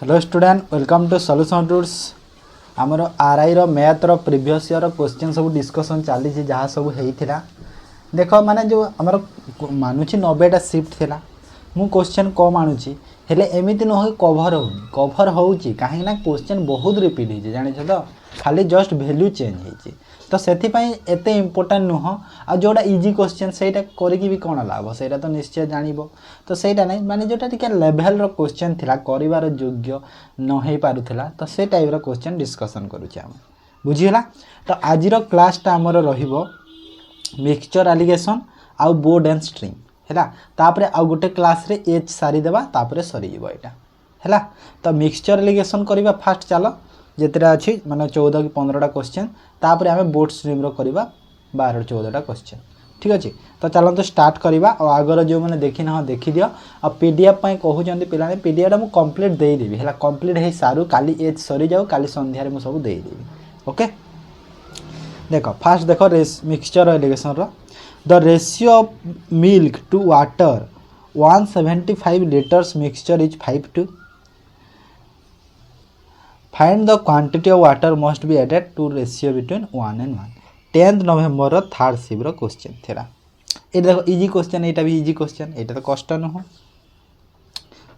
Hello student welcome to solution tools आमर आरआई math रो प्रीवियस ईयर क्वेश्चन सब डिस्कशन चली जहाँ सब होता देख माने जो आमर मानुची 90टा शिफ्ट थिला मु क्वेश्चन कम आणुची हेले एमिति न हो कभर होउची कहीं ना क्वेश्चन बहुत रिपीट होइছে जानि तो खाली जस्ट वैल्यू चेंज होइছে तो सेथिपाई एते इम्पोर्टेंट नुह आ जोटा इजी क्वेश्चन सेटा करिकि भी कोन लाभ सेटा तो निश्चय जानिबो तो सेटा नहीं माने जोटा टिके लेवल रो क्वेश्चन थिला करिवार योग्य न हेई पारुथिला तो से टाइप रो क्वेश्चन डिस्कशन करूची हम बुझिला तो आज रो क्लास ता हमर रहिबो मिक्सचर एलिगेशन आउ बोर्ड एंड स्ट्रिंग हैला तापरे आउ गोटे क्लास रे एच सारी देबा तापरे सरी जीवो एटा हैला तो मिक्सचर एलिगेशन करिबा फास्ट चलो जेतरा अछि माने 14 कि 15टा क्वेश्चन तापरे हमें बोर्ड स्ट्रिंग रो करिबा 12 14टा क्वेश्चन ठीक अछि तो चलो तो स्टार्ट करिबा और आगर जो माने देखि ना देखि दियो आ पीडीएफ पई कहू जंदी पिलाने पीडीएफ मु कंप्लीट देई देबी हैला कंप्लीट हे सारू काली एच सरी जाऊ काली संध्या रे मु सब देई देबी ओके देखो फास्ट देखो मिक्सचर एलिगेशन रो the ratio of milk to water 175 liters mixture is 5:2 find the quantity of water must be added to ratio between 1 and 1 10th November रो थर्ड शिफ्ट रो क्वेश्चन थिला ए देखो इजी क्वेश्चन एटा भी easy question एटा तो कष्ट न हो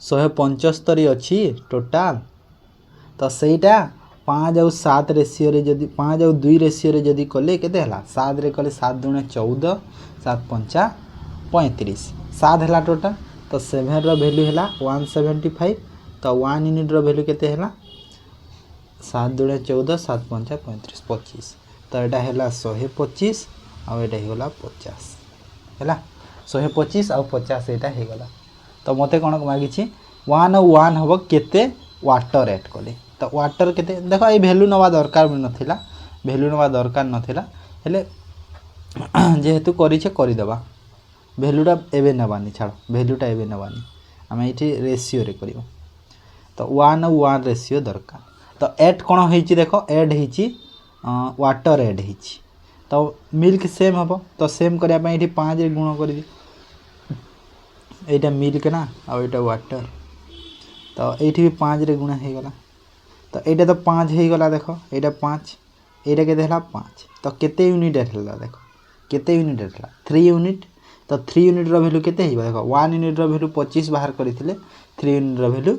175 अछि टोटल तो सेटा 5 और 7 रेशियो रे जदी 5 और 2 रेशियो रे जदी कले केते हला 7 रे कले 7 दूने 14 7 पंचा 35 7 हला टोटल तो 7 रो वैल्यू हला 175 तो 1 यूनिट रो वैल्यू केते हला 7 दूने 14 7 पंचा 35 25 तो एटा हला 125 आ एटा हे गला 50 हला 125 आ 50 एटा हे गला तो मते कोन मागिछि 1 और 1 हबो केते वाटर ऐड कले तो वाटर केते देखो ए वैल्यू नवा दरकार नथिला वैल्यू नवा दरकार नथिला हेले जेहेतु करिछे करि देबा वैल्यूटा एबे नबानी छाड़ वैल्यूटा एबे नबानी हम एठी रेशियो रे करियो तो 1 और 1 रेशियो दरकार तो ऐड कोन होईची देखो ऐड होईची वाटर ऐड होईची तो मिल्क सेम हबो तो सेम करिया पई एठी 5 रे गुण करि दी एटा मिल्क ना आ एटा वाटर तो एठी भी 5 रे गुण हे गला तो एटा तो 5 हे गला देखो एटा 5 एटा केते हला 5 तो केते यूनिट हला देखो केते यूनिट हला 3 यूनिट तो 3 यूनिट रो वैल्यू केते हिबा देखो 1 यूनिट रो वैल्यू 25 बाहर करिथिले 3 यूनिट रो वैल्यू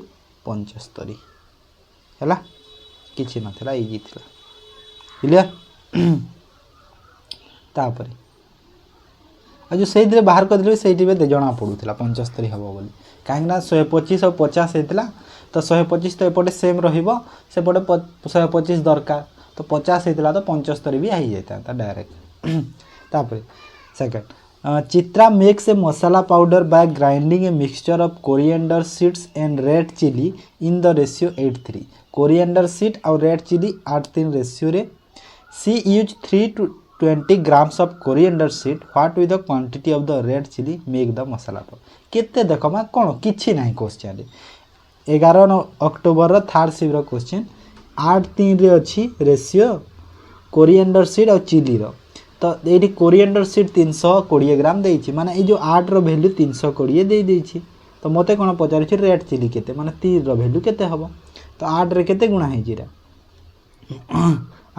75 हला किछि नथला इजी थिला क्लियर तापरे आ जो सेहि बाहर कर दिले सेहि बे जना पडुथिला 75 हबो बोली काहे ना 125 और 50 हेतला तो 125 तो एपटे सेम रहिबो सेपटे 125 दरकार तो 50 हेतला तो 75 भी आइ जेता डायरेक्ट तापरे second Chitra makes a masala powder by grinding a mixture of coriander seeds and red chilli in the ratio 8:3 coriander seed और रेड चिली 8:3 रेशियो रे सी use 3 to 20 grams of coriander seed what with the quantity of the red chili make the masala powder केते देखो मा कोन किछि नाही question रे 11 October रो third shift रो क्वेश्चन 8:3 रे अछि रेशियो कोरिएंडर सीड और चिली रो तो एठी कोरिएंडर सीड 320 ग्राम देइछि माने ए जो 8 रो वैल्यू 320 देइ देइछि तो मते कोन पचारि रेड चिली केते माने 3 रो वैल्यू केते हबो तो 8 रे केते गुणा हे जिरा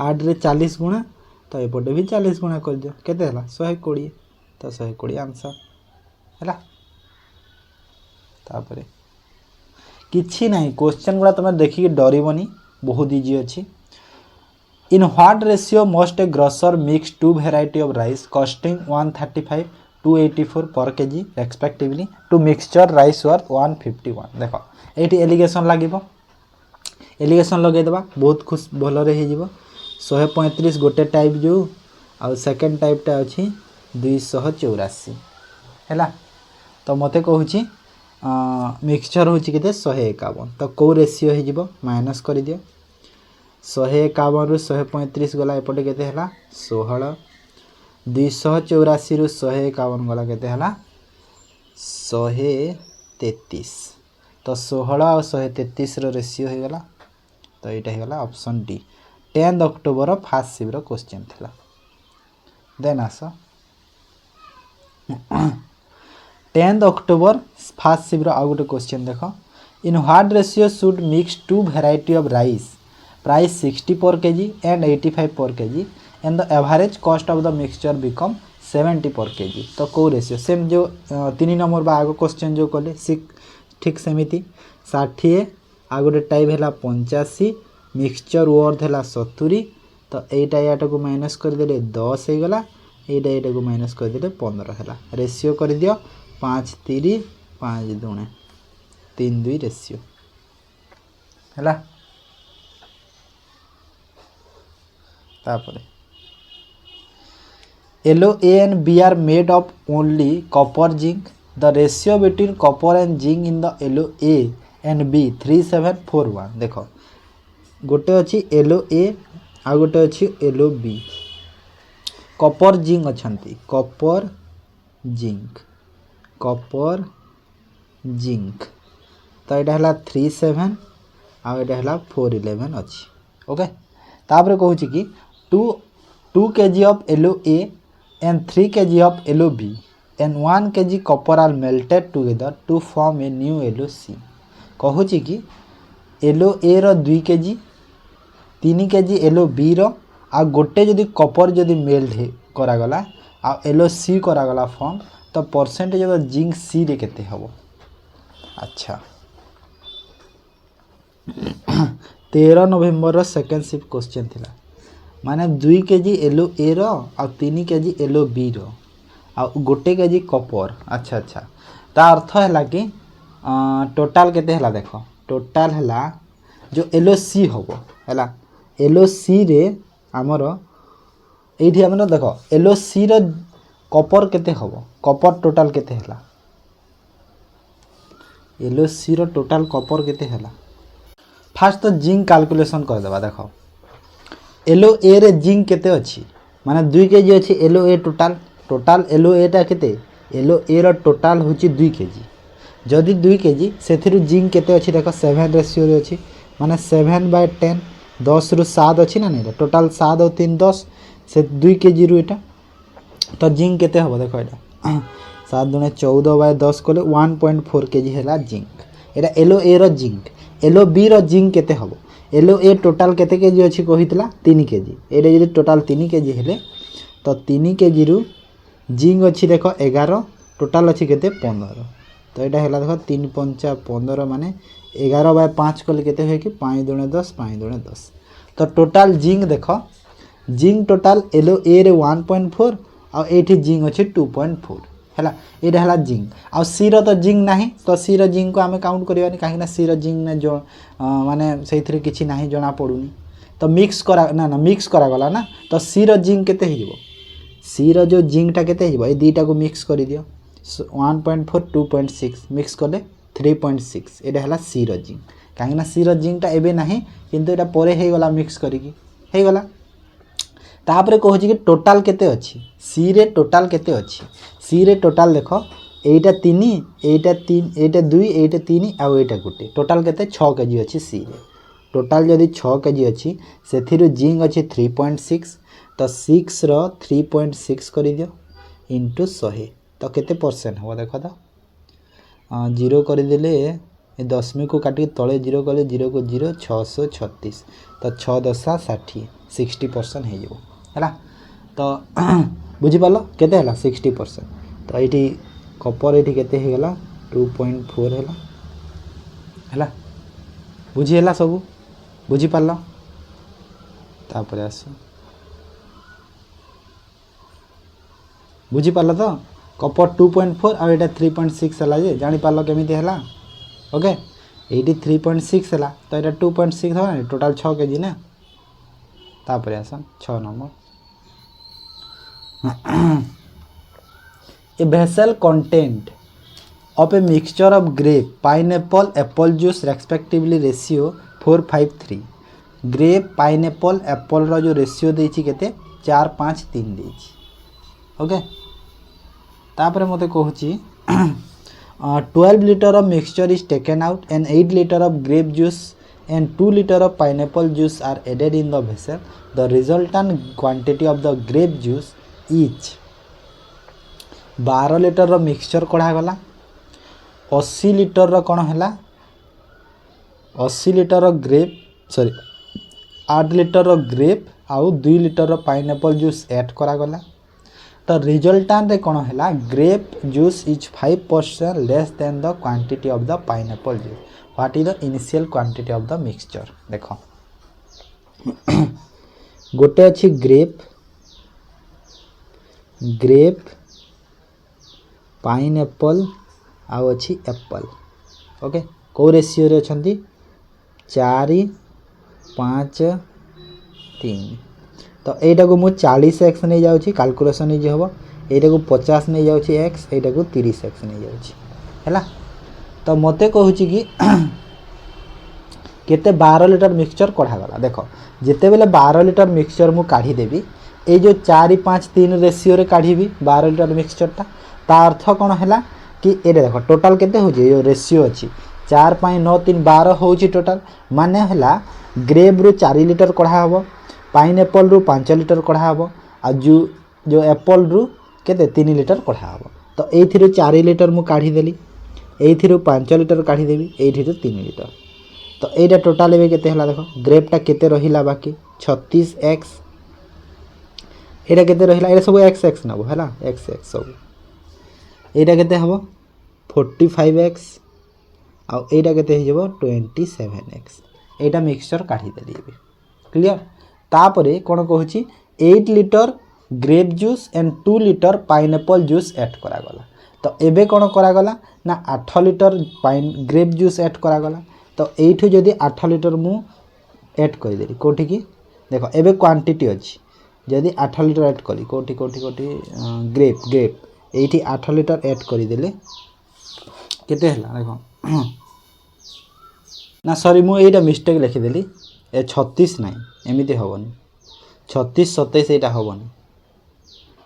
8 रे 40 गुणा तो एपटे भी 40 गुणा कर दियो केते हला 120 तो 120 आंसर हला तापरे किछि नाही क्वेश्चन गुडा तमे देखि डरिबनी बहुत इजी अछि in what ratio must a grocer mix two variety of rice costing 135 284 per KG respectively to mixture rice worth 151 देखो एठी एलिगेशन लागिबो एलिगेशन लगे देबा बहुत खुश भलो रे हे जिवो 135 गोटे टाइप जो आ सेकंड टाइपटा अछि 284 हैला तो मते कहूची मिक्सचर होची केते 151 तो को रेशियो हे जिवो माइनस कर दियो 151 रु 135 गला एपटे केते हला 16 284 रु 151 गला केते हला 133 तो 16 और 133 रो रेशियो हे गला तो एटा हे गला option D 10 October first shift रो क्वेश्चन थिला देन आसो 10 अक्टोबर फर्स्ट शिफ्ट रो आ गोटे क्वेश्चन देखो in what ratio should mix two variety of rice price 60 per kg and 85 per kg and the average cost of the mixture become 70 per kg। तो कौ ratio same जो 3 number बा आग question जो कले ठीक सेमिति 60 आ गोटे टाइप है 85 मिक्सचर वर्थ है 70। तो यहीटा याटा को माइनस करदे 10 हो गला एटा एटा को माइनस करदे 15 है रेशियो कर दियो 5 3 5 2 3 2 रेशियो है। LOA and B are made of only copper zinc. The ratio between copper and zinc in the LOA and B 3741। देखो गोटे अच्छी LOA आ गोटे अच्छी LOB कपर जिंक अच्छी कपर जिंक तो यहाँ है 37 आ यहाँ है 411 अच्छी ओके। तापर कहूँ कि 2 kg of LOA and 3 kg of LOB and 1 kg copper are melted together to form a new LOC। कहूँ कि LOA रो 2 kg 3 kg LOB रो आ गोटे जदि कपर जदि मेल्ट करागला आ LOC करागला फॉर्म तो परसेंटेज ऑफ जिंक सी रे केते हबो। अच्छा 13 नवेम्बर रो सेकेंड शिफ्ट क्वेश्चन थिला माने 2 kg LOA रो आ 3 kg LOB रो आ गोटे kg कपर। अच्छा अच्छा ता अर्थ है कि टोटाल केते हला देखो टोटाल हला जो LOC हबो हला LOC रे आमर एठी हमर देखो LOC रो कपर केते हबो कपर टोटाल केते हला LOC रो टोटाल कपर केते हला फास्ट तो जिंक कैलकुलेशन कर देबा। देखो LOA रे जिंक केते अछि माने 2 kg अछि LOA टोटाल LOA टा केते LOA रो टोटाल होछि 2 kg जदि 2 kg सेथिरु जिंक केते अछि देखो 7 रेशियो रे अछि माने 7/10 10 रु 7 अछि ना नै टोटाल 7 और 3 10 से 2 kg रु एटा तो जिंक केते हबो देखो एटा 7 दुने 14/10 कोले 1.4 kg हैला जिंक एटा LOA रो जिंक LOB रो जिंक केते हबो LOA टोटाल केते kg अछि कहितला 3 kg एटा जदि टोटाल 3 kg हेले तो 3 kg रु जिंक अछि देखो 11 टोटाल अछि केते 15 तो एटा हैला देखो 3 5 15 माने 11/5 कोले केते होय कि 5 दुने 10 5 दुने 10 तो टोटाल जिंक देखो जिंक टोटाल LOA रे 1.4 आ एठी जिंक अछि 2.4 हैला एटा हैला जिंक आ सी रो तो जिंक नाही तो सी रो जिंक को हमें काउंट करिवानी काहे ना सी रो जिंक ने जो माने सेइथरे किछि नाही जणा पडुनी तो मिक्स करा ना मिक्स करा गला ना तो सी रो जिंक केते हिजबो सी रो जो जिंक टा केते हिजबो ए दीटा को मिक्स करि दियो 1.4 2.6 मिक्स करले 3.6 एटा हैला सी रो जिंक काहे ना सी रो जिंक टा एबे नाही किंतु एटा परे हे गला मिक्स करिकी हे गला। तापरे कहू कि टोटाल केते अछि सी रे टोटाल केते अछि सी रे टोटाल देखो एटा 3 एटा 3 एटा 2 एटा 3 आ एटा गुटे टोटाल केते 6 kg अछि सी रे टोटाल जदि 6 kg अछि सेथिरु जिंक अछि 3.6 तो 6 रो 3.6 करि दियो इनटू 100 तो केते परसेंट हो देखो तो 0 करि देले 10 को काटी तळे 0 कले 0 को 0 636 तो 6 10 60 60% हे जिवो हैला तो बुझी पालो केते हैला 60% तो एठी कपर एठी केते हे गेला 2.4 हैला हैला बुझी हैला सब बुझी पालो तापर आसो बुझी पालो तो कपर 2.4 आ एटा 3.6 हैला जे जानि पालो केमिति हैला ओके एठी 3.6 हैला तो एटा 2.6 हो ना टोटल 6 kg ना तापर आसन 6 number a vessel content of a mixture of grape pineapple apple juice respectively ratio 4:5:3 grape pineapple apple रो जो रेशियो देछि केते 4:5:3 देछि ओके। तापर मते कहूची 12 liter of mixture is taken out and 8 liter of grape juice and 2 liter of pineapple juice are added in the vessel. The resultant quantity of the grape juice is 12 litre रो mixture कढ़ा गला 80 litre रो कोन हैला 80 litre grape sorry 8 litre grape आउ 2 litre pineapple juice add करागला तो रिजल्टान रे कौन है grape juice is 5% less than the quantity of the pineapple juice what is the initial quantity of the mixture देख गोटे अच्छी ग्रेप ग्रेप पाइनएप्पल आउ अच्छी एप्पल ओके कौ रेशियो रे अछंती 4 5 3 तो यटा को मुझे 40x नहीं जाऊँगी कैलकुलेशन इजी हम यटा को 50 नहीं जाऊँगी x यटा को 30x नहीं जाऊँगी है तो मते कहूँ कि केते 12 लिटर मिक्सचर कढ़ागला देख जिते बेले 12 लिटर मिक्सचर मु काढ़ी देवी ये जो 4 5 3 रेशियो रे काढ़ी 12 लिटर मिक्सचरटा ता अर्थ कौन है कि ये देख टोटाल केते हो जे रेशियो अच्छी 4 5 9 3 12 हो टोटाल माने है ग्रेप रु 4 लिटर कढ़ा हम पाइनएप्पल रु 5 लिटर कढ़ा हम आ जो एप्पल रु केते 3 लिटर कढ़ा हम तो ये 4 लिटर मु काढ़ी देली ये 5 लिटर काढ़ी देवी ये 3 लिटर तो यहाँ टोटाल एवं केते हला देख ग्रेपटा केते रहिला बाकी 36x यहाँ केते रहिला ये सब x x नब है x x सब यहाँ केते हम 45x आउ यहाँ केते हो 27x यहाँ मिक्सचर काढ़ी देली क्लियर तापरे कौन कहूँ 8 litre grape juice and 2 litre pineapple juice add करागला तो एबे कौन करागला ना 8 लिटर ग्रेप जूस ऐड करागला तो यू जदि 8 लिटर मु ऐड करदेली कौटी की देख एबे क्वांटिटी अच्छी जदि 8 लिटर ऐड करी कौटी कौटी कौटी ग्रेप ग्रेप ये 8 लिटर ऐड करदेले केते हला देख ना सॉरी मु एटा मिस्टेक लिखिदेली ए 36 नाई एमती हेनी 36 27 यहाँ हेनी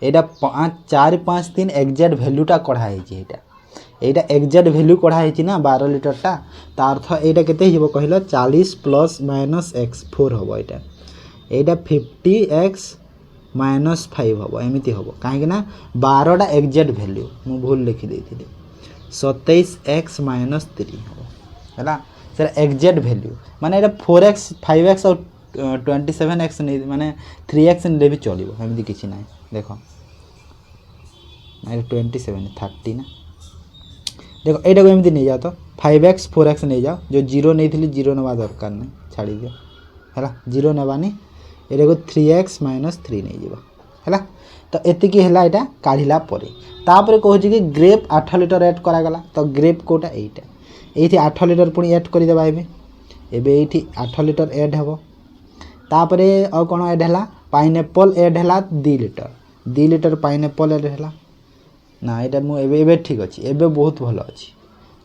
यहाँ 5 4 5 3 एक्जाक्ट भैल्यूटा कढ़ाई यहाँ एक्जाक्ट भैल्यू कढ़ाई ना 12 लिटरटा ता अर्थ यहाँ केते हो कहल 40 प्लस माइनस x 4 हम यहाँ 50x माइनस 5 हम एमती हम कहीं 12टा एक्जाक्ट भैल्यू मु भूल लिखिदे 27x माइनस 3 हम है सर एक्जाक्ट भैल्यू माने ये 4x 5x और 27x नहीं माने 3x ने भी चलो एमती किसी ना देख 27 30 ना देखो यहाँ को एमती नहीं जाओ तो 5x 4x नहीं जाओ जो 0 नहीं थी 0 नवा दरकार नहीं छाड़ी दियो है 0 नवानी ये को 3x माइनस 3 नहीं जीव है तो एतिकी है यहाँ काढ़ला तापर कहूँ कि ग्रेप 8 लिटर ऐड करागला तो ग्रेप कोटा ये 8 लिटर पुणी ऐड करदेवा एबे 8 लिटर ऐड हम तापर और कौन ऐड है पाइनएप्पल ऐड है 2 लिटर पाइनएप्पल ऐड है ना यहाँ मुझे ठीक अच्छे एबे बहुत भल अच्छी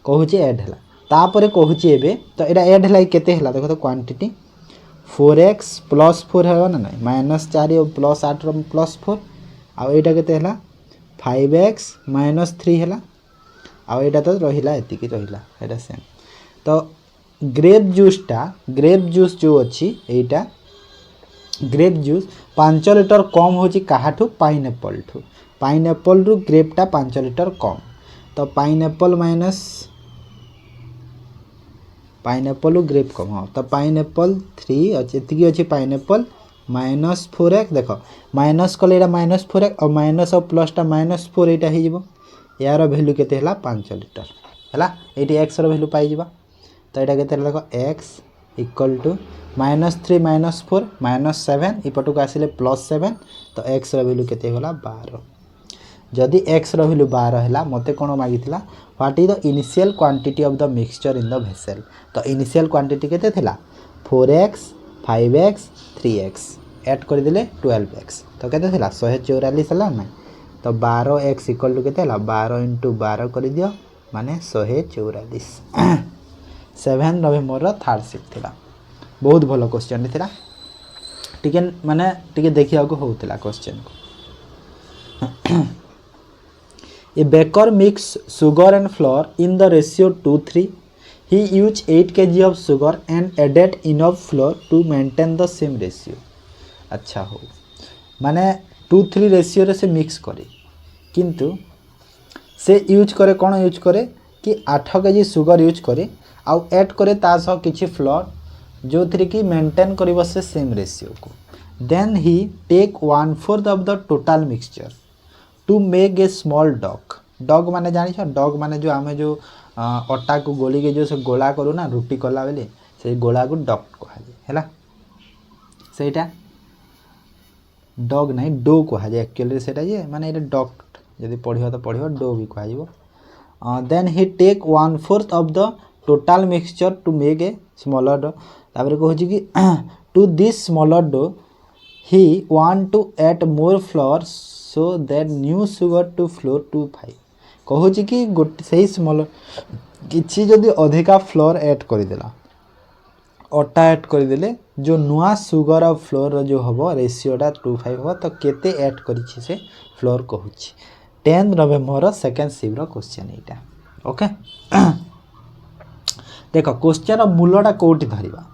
कहूँ ऐड है तापर कहूँ एबे तो यहाँ ऐड है केते है देख तो क्वांटिटी 4x प्लस 4 है ना नहीं माइनस 4 और प्लस 8 प्लस 4 आउ यहाँ केते है 5x माइनस 3 है आउ यहाँ तो रहा एतिकी रहा सेम तो ग्रेप जूस जो अच्छी यहाँ ग्रेप जूस 5 लिटर कम हो काहाठू पाइनएप्पल रु ग्रेपटा 5 लिटर कम तो पाइनएप्पल माइनस पाइनएप्पल रु ग्रेप कम हाँ तो पाइनएप्पल 3 अच्छी अच्छी पाइनएप्पल माइनस 4x देख माइनस कले यहाँ माइनस 4x और माइनस और प्लसटा माइनस 4 यहाँ हो यार भैल्यू केते है 5 लिटर है ये एक्स भैल्यू पाई तो यहाँ केते देख एक्स इक्वल टू -3 -4 -7 इपटू आसिले +7 तो एक्स भैल्यू केते होला 12 जदि एक्स भैल्यू 12 है मते कौन मागी what is the initial quantity of the mixture in the vessel तो इनिशियल क्वांटिटी केते थिला 4x 5x 3x ऐड कर दिले 12x तो केते थिला 144 है ना तो 12x इक्वल टू केते 12 × 12 कर दियो माने 144 7 नवेम्बर थर्ड शिफ्ट थिला बहुत भल क्वेश्चन थिला टिके माने टिके देखिया को होउतिला क्वेश्चन को ए baker mix sugar and flour in the ratio 2:3 he used 8 kg of sugar and added enough flour to maintain the same ratio अच्छा हो माने 2:3 रेशियो रे से मिक्स करे किंतु से यूज करे कौन यूज करे कि 8 kg सुगर यूज करे आउ ऐड करे ता सह किछि फ्लोर जो थी कि मेंटेन करिवो से सेम रेशियो को then he take 1/4 of the total mixture to make a small dough dough माने जानी छ डॉग माने जो आमे जो अटा को गोली के जो से गोला करू ना रोटी कला बेले से गोला को डॉग कहा जाय हैला सेटा डॉग नहीं डो कहा जाय एक्चुअली सेटा जे माने एटा डॉग यदि पढ़ियो तो पढ़ियो डो भी कहा जिवो then he take 1/4 of the total mixture to make a smaller dough तापर कहू छी कि to this smaller dough he want to add more flour so that new sugar to flour 2/5 कहू छी कि गोटे सही स्मॉलर किछि जदि अधिका फ्लोर ऐड कर देला अटा ऐड कर देले जो नुआ सुगर और फ्लोर जो हबो रेशियोटा 2/5 हबो तो केते ऐड करिछि से फ्लोर कहू छी 10 नवंबर सेकंड शिफ्ट रो क्वेश्चन एटा ओके देखो क्वेश्चन मूलटा कोठी धरिबा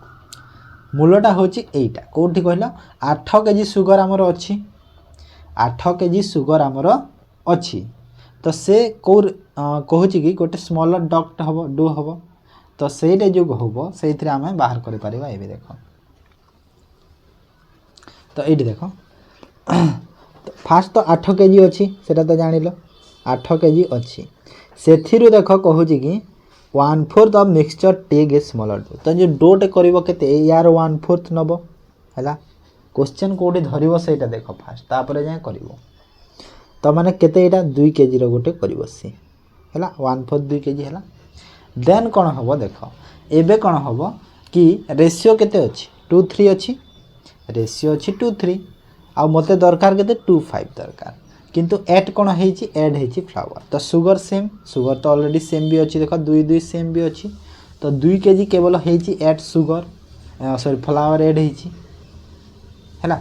मूलटा होची एटा कोठी कहला 8 केजी सुगर हमर अछि 8 केजी सुगर हमर अछि तो से को कहूची कि गोटे स्मॉलर डॉक्ट हबो डो हबो तो सेटे जो हबो सेइथरे आमे बाहर करि परिबा एबे देखो तो एठी देखो तो फास्ट तो 8 केजी अछि सेटा तो जानिलो 8 केजी अछि सेथिरु देखो कहूची कि 1/4 of mixture take a smaller dough तो जो डोटे करिवो केते यार 1/4 नबो हैला क्वेश्चन कोठी धरिवो सेटा देखो फास्ट तापरे जाय करिवो तो माने केते एटा 2 केजी रो गोटे करिवो से हैला 1/4 2 केजी हैला देन कोन हबो देखो एबे कोन हबो कि रेशियो केते अछि 2:3 अछि रेशियो अछि 2:3 आ मते दरकार केते 2:5 दरकार किंतु ऐड कोन हेछि ऐड हेछि फ्लावर तो सुगर तो ऑलरेडी सेम भी अछि देखो 2 सेम भी अछि तो 2 केजी केवल हेछि add sugar sorry flour add हेछि हैला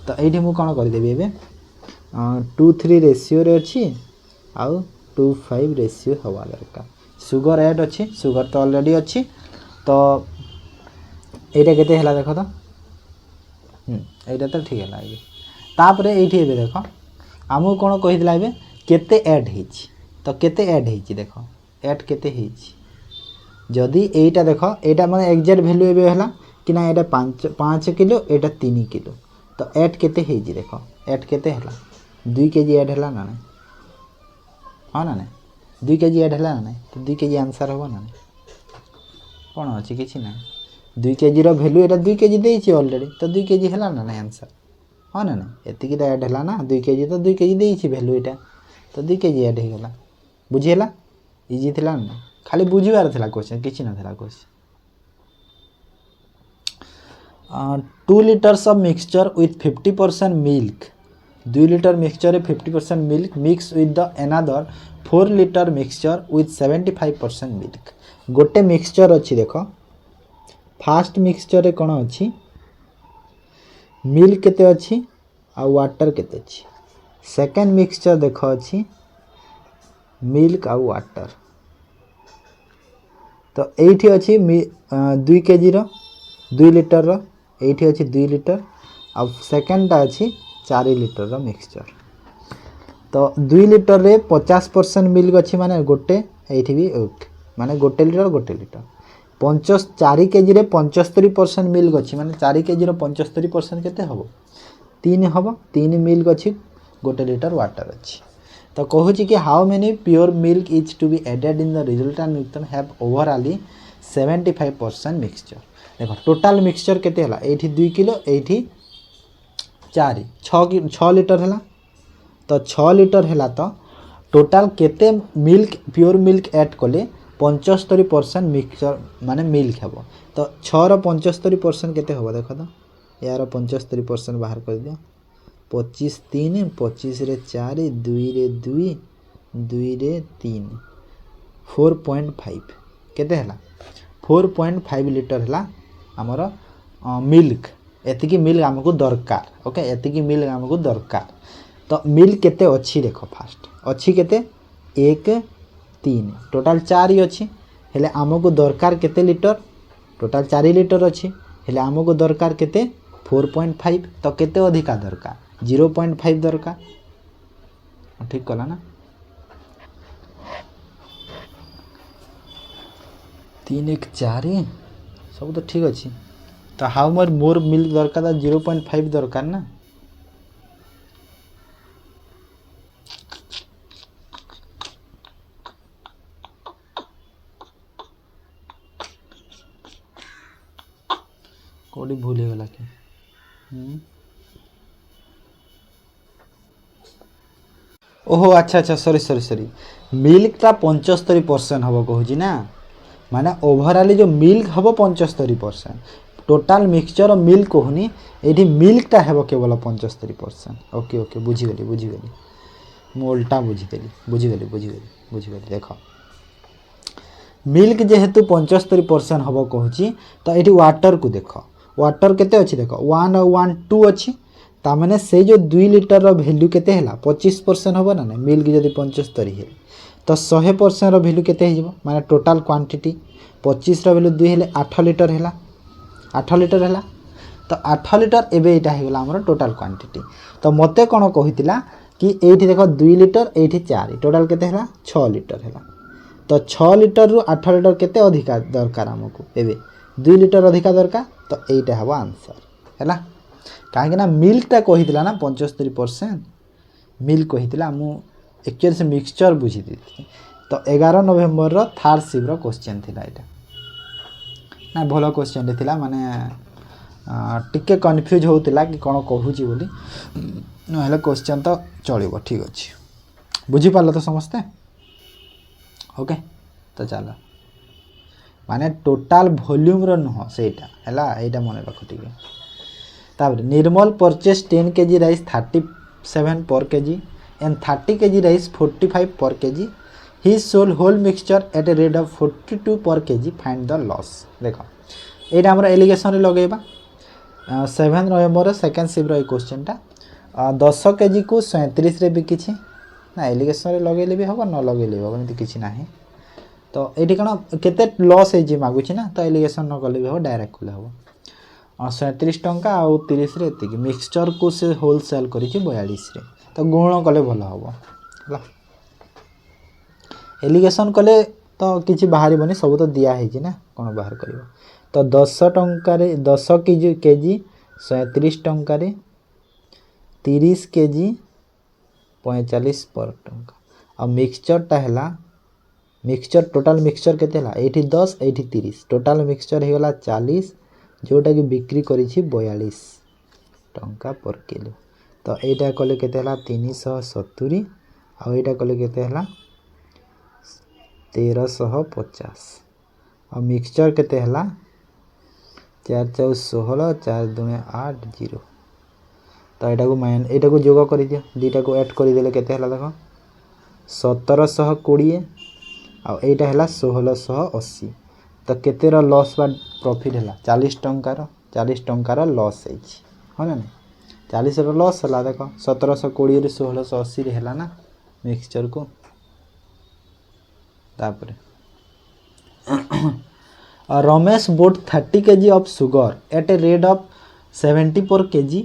तो एठी मु कोन कर देबी एबे 2:3 रेशियो रे अछि आ 2:5 रेशियो हवा दरकार सुगर ऐड अछि सुगर तो ऑलरेडी अछि तो एटा केते हला देखो तो एटा तो ठीक हला एबे तापरे एठी एबे देखो आमु कोन कहि दिला एबे केते ऐड हेछि तो केते ऐड हेछि देखो ऐड केते हेछि जदी एटा देखो एटा माने एक्जेक्ट वैल्यू एबे हला कि ना एटा 5 किलो एटा 3 किलो तो ऐड केते हेछि देखो ऐड केते हला 2 केजी ऐड हला ना हां ना 2 केजी ऐड हला ना तो 2 केजी आंसर हो ना कोन अछि किछि ना 2 केजी रो वैल्यू एटा 2 केजी देछि ऑलरेडी तो 2 केजी हला ना आंसर हां ना एति कि ऐड हला ना 2 केजी तो 2 केजी देछि वैल्यू एटा तो 2 केजी ऐड हे गला बुझियला इजी थिला ना खाली बुझिबार थिला क्वेश्चन किछि ना थिला question 2 liters of mixture with 50% milk 2 liter mixture 50% milk mix with the another 4 liter mixture with 75% milk गोटे मिक्सचर अच्छी देखो फास्ट मिक्सचर रे कोन अच्छी मिल्क केते अच्छी आ वाटर केते अच्छी सेकंड मिक्सचर देखो अच्छी मिल्क आ वाटर तो एठी अच्छी 2 केजी रो 2 लिटर रो एठी अच्छी 2 लिटर आ सेकंड टा अच्छी 4 लिटर रो मिक्सचर तो 2 लिटर रे 50% मिल्क अच्छी माने गोटे एठी भी माने गोटे लिटर 4 केजी रे 75% मिल्क अच्छी माने 4 केजी रो 75% केते हबो 3 हबो 3 मिल्क अच्छी गोटे लिटर वाटर अच्छी तो कहू कि how many pure milk is to be added in the resultant mixture have overall 75% mixture देखो टोटल मिक्सचर केते हला एठी 2 किलो एठी 4 6 लिटर हला तो 6 लिटर हला तो टोटल केते मिल्क प्योर मिल्क ऐड कले 75% मिक्सचर माने मिल्क हेबो तो 6 रो 75% केते होबो देखो तो यार 75% बाहर कर दियो 25 3 25 रे 4 2 रे 2 2 रे 3 4.5 केते हला 4.5 लिटर हला हमर मिल्क एतिकी मिल्क हमको दरकार ओके एतिकी मिल्क हमको दरकार तो मिल्क केते अछि देखो फास्ट अछि केते 1 3 टोटल 4 ही अछि हेले हमको दरकार केते लिटर टोटल 4 लिटर अछि हेले हमको दरकार केते 4.5 तो केते अधिका दरकार 0.5 दरकार ठीक कला ना 3 1 4 सब तो ठीक अच्छे। तो हाउ मच मोर मिल्क दरकार था 0.5 दरकार ना। कोडी भूल गला कि ओहो अच्छा अच्छा सॉरी सॉरी सॉरी मिल्कटा 75% हम कहूँ ना माने ओभरऑल जो मिल्क हम 75% टोटाल मिक्सचर मिल्क कहूनी ये मिल्कटा हे केवल 75%। ओके ओके बुझीगली बुझीगली मु उल्टा बुझीदेली बुझीगली देख मिल्क जेहेतु 75% हम कहूँ तो ये वाटर को देख वाटर केते अच्छी देख 1 और 1 2 अच्छी तामाने से जो 2 लिटर वैल्यू केते हैला 25% होबो ना मिल्क जदि 75 है तो 100% वैल्यू केते हिजबो माने टोटाल क्वांटिटी 25 रो वैल्यू 2 हेले 8 लिटर हैला 8 लिटर हैला तो 8 लिटर एबे एटा हेगला हमर टोटाल क्वांटिटी। तो मते कोन कहितिला कि एठी देखो 2 लिटर एठी 4 टोटाल केते हैला 6 लिटर हैला तो 6 लिटर रु 8 लिटर केते अधिका दरकार हमको एबे 2 लिटर अधिका दरकार तो एटा हबो आंसर हैला कहीं ना मिल्कटा कहीला ना 75% मिल्क कहीला मु एक्चुअली से मिक्सचर बुझी दी तो 11 नवेम्बर रो थर्ड शिफ्ट रो क्वेश्चन थिला एटा ना भलो क्वेश्चन थिला माने टिके कन्फ्यूज होउतिला कि कोन कहूची बोली नहले क्वेश्चन तो चलिबो ठीक अछि बुझी पालो तो समझते ओके। तो चलो माने टोटाल वॉल्यूम रो न सेटा हैला एटा मन रख ठीक है। तापर निर्मल परचेस 10 kg राइस 37 पर kg and 30 kg rice 45 per kg he sold whole mixture at a rate of 42 per kg find the loss. देखो एटा हमर एलिगेशन रे लगेबा 7 नवेम्बर सेकंड शिफ्ट रो क्वेश्चन टा 10 kg को 37 रे बिकी छी ना एलिगेशन रे लगेले भी होबो न लगेले होबो एमति किछि नाही तो एठी कण केते लॉस हे जे मागु छी ना तो एलिगेशन न गले भी हो डायरेक्ट कले होबो 37 टंका आउ 30 रे एतिकी मिक्सचर को से होलसेल करी 42 रे तो गुण कले भल हम एलिगेशन कले तो किसी बाहर बनी सब तो दिया है ना कौन बाहर कर तो 10 टंका 10 केजी 37 टंका 30 केजी 45 पर टंका और मिक्सचरटा है मिक्सचर टोटाल मिक्सचर केते हला एठी 10 एठी 30 टोटाल मिक्सचर हे गला 40 जोटा कि बिक्री करी 42 टंका पर किलो तो एटा कले केते हला 370 आ एटा कले केते हला 1350 और मिक्सचर केते हला 4 4 16 4 2 8 0 तो एटा को माइन एटा को जोग करि दियो दीटा को ऐड करि देले केते हला देखो 1720 आ एटा हला 1680 तो केते रो लॉस बा प्रॉफिट हला 40 टंकार लॉस है हाँ ना 40 रो लॉस हला देखो 1720 रे 1680 रे हला ना मिक्सचर को तापर Ramesh bought 30 kg of sugar at a rate of 70 per kg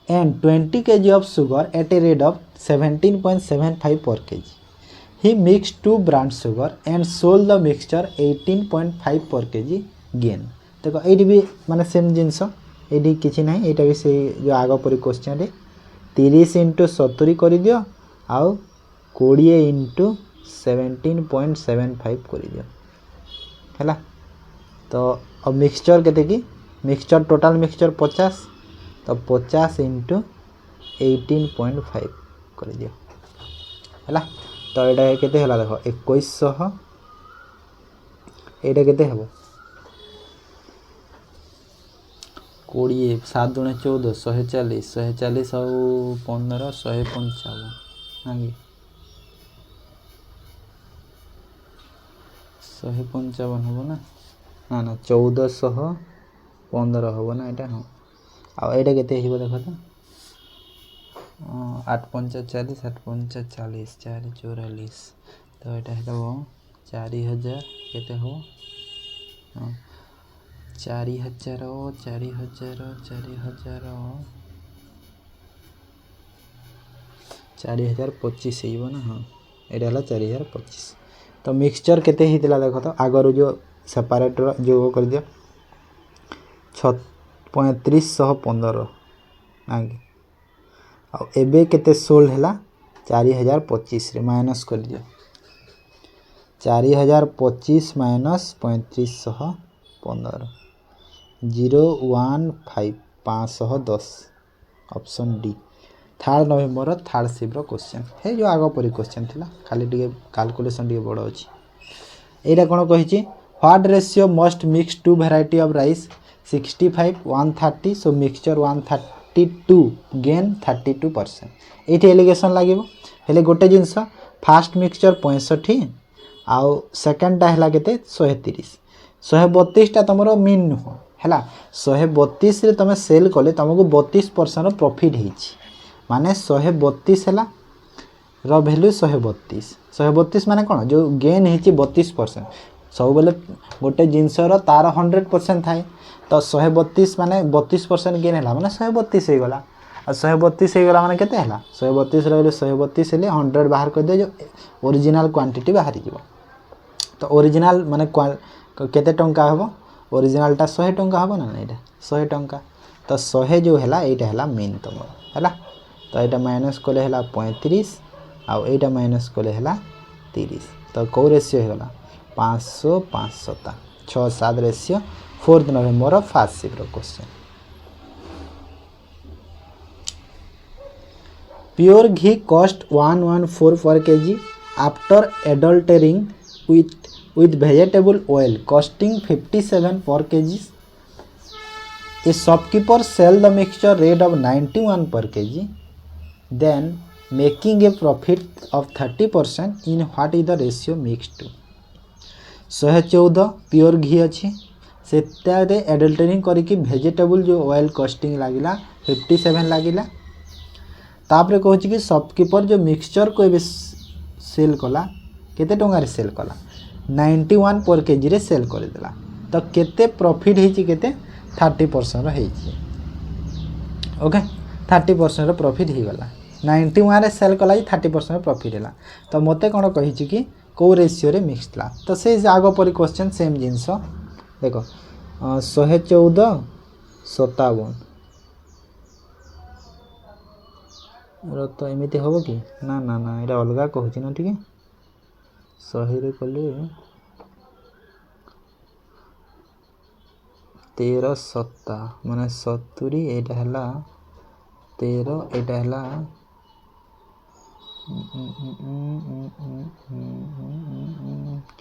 and 20 kg of sugar at a rate of 17.75 per kg. He mixed two brand sugar and sold the mixture 18.5 per kg gain. देखो ये भी माने same जिनस ये किसी ना यहाँ भी से जो आग पर क्वेश्चन 30 इंटू 70 कर दियो आउ 20 इंटू 17.75 कर दियो है तो अब मिक्सचर केते की मिक्सचर टोटाल मिक्सचर 50 तो 50 इंटू 18.5 कर दियो है तो ये केते हला देखो 2100 एटा केते हबो 20 7 दुणे 14 140 140 और 15 155 हांगी 155 हबो ना ना ना 1415 हबो ना एटा हां आ एटा केते हिबो देखो तो 8 5 40 8 5 40 4 44 तो एटा हेलो 4000 केते हो हां 4000 4000 4025 हिबो ना हां एटा हला 4025 तो मिक्सचर केते हितला देखो तो आगर जो सेपरेटर जो कर दियो 3515 आगे आ एबे केते सोल्ड हैला 4025 रे माइनस कर दियो 4025 माइनस 3515 015 510 ऑप्शन डी थर्ड नवेम्बर थर्ड शिफ्ट क्वेश्चन है जो आग परी क्वेश्चन थिला खाली टिके कैलकुलेशन टिके बड़ अछि एटा कोन कहिछि what ratio must mix two variety of rice 65 130 so mixture 132 gain 32% एठी एलिगेशन लागिवो हेले गोटे जिंस फास्ट मिक्सचर 65 आउ सेकंड टा हला केते 130 132 टा तमरो मीन नुह हला 132 रे तमे सेल कले तमको 32% प्रॉफिट हिची माने 132 हला रो वैल्यू 132 माने कोन जो गेन हिची 32% सब बेले गोटे जिंसर तार 100% थाए तो 132 माने 32% गेन हला माने 132 हे गला आ 132 हे गला माने केते हला 132 रे 132 हेले 100 बाहर कर दे जो ओरिजिनल क्वांटिटी बाहर जीवो तो ओरिजिनल माने केते टंका हबो ओरिजिनल टा 100 टंका हबो ना एटा 100 टंका तो 100 जो हला एटा हला मेन तमरो हला तो एटा माइनस कोले हला 35 आ एटा माइनस कोले हला 30 तो को रेशियो हे गला 500 500 6 7 ratio 4th November first shift question pure ghee cost 114 per kg after adulterating with vegetable oil costing 57 per kg. A shopkeeper sell the mixture rate of 91 per kg, then making a profit of 30% in what is the ratio mixed to? 114 pure घी अच्छी से एडल्टरिंग करके vegetable जो oil costing लगिला 57 लगिला तापरे कहूँ कि shopkeeper जो mixture को ए cell कला केते टंगा रे सेल कला 91 पर केजी रे सेल कर देला तो केते प्रॉफिट हेची केते 30% रो हेची ओके 30% रो प्रॉफिट ही गला 91 रे सेल कला 30% प्रॉफिट हैला तो मते कोन कहिची कि को रेशियो रे मिक्स ला तो से आगो परी क्वेश्चन सेम जिंस देखो 114 57 तो एमती हम कि ना ना ना ये अलग कहूँ ना ठीक 100 कले 13 7 माने 70 एटा हला 13 एटा हला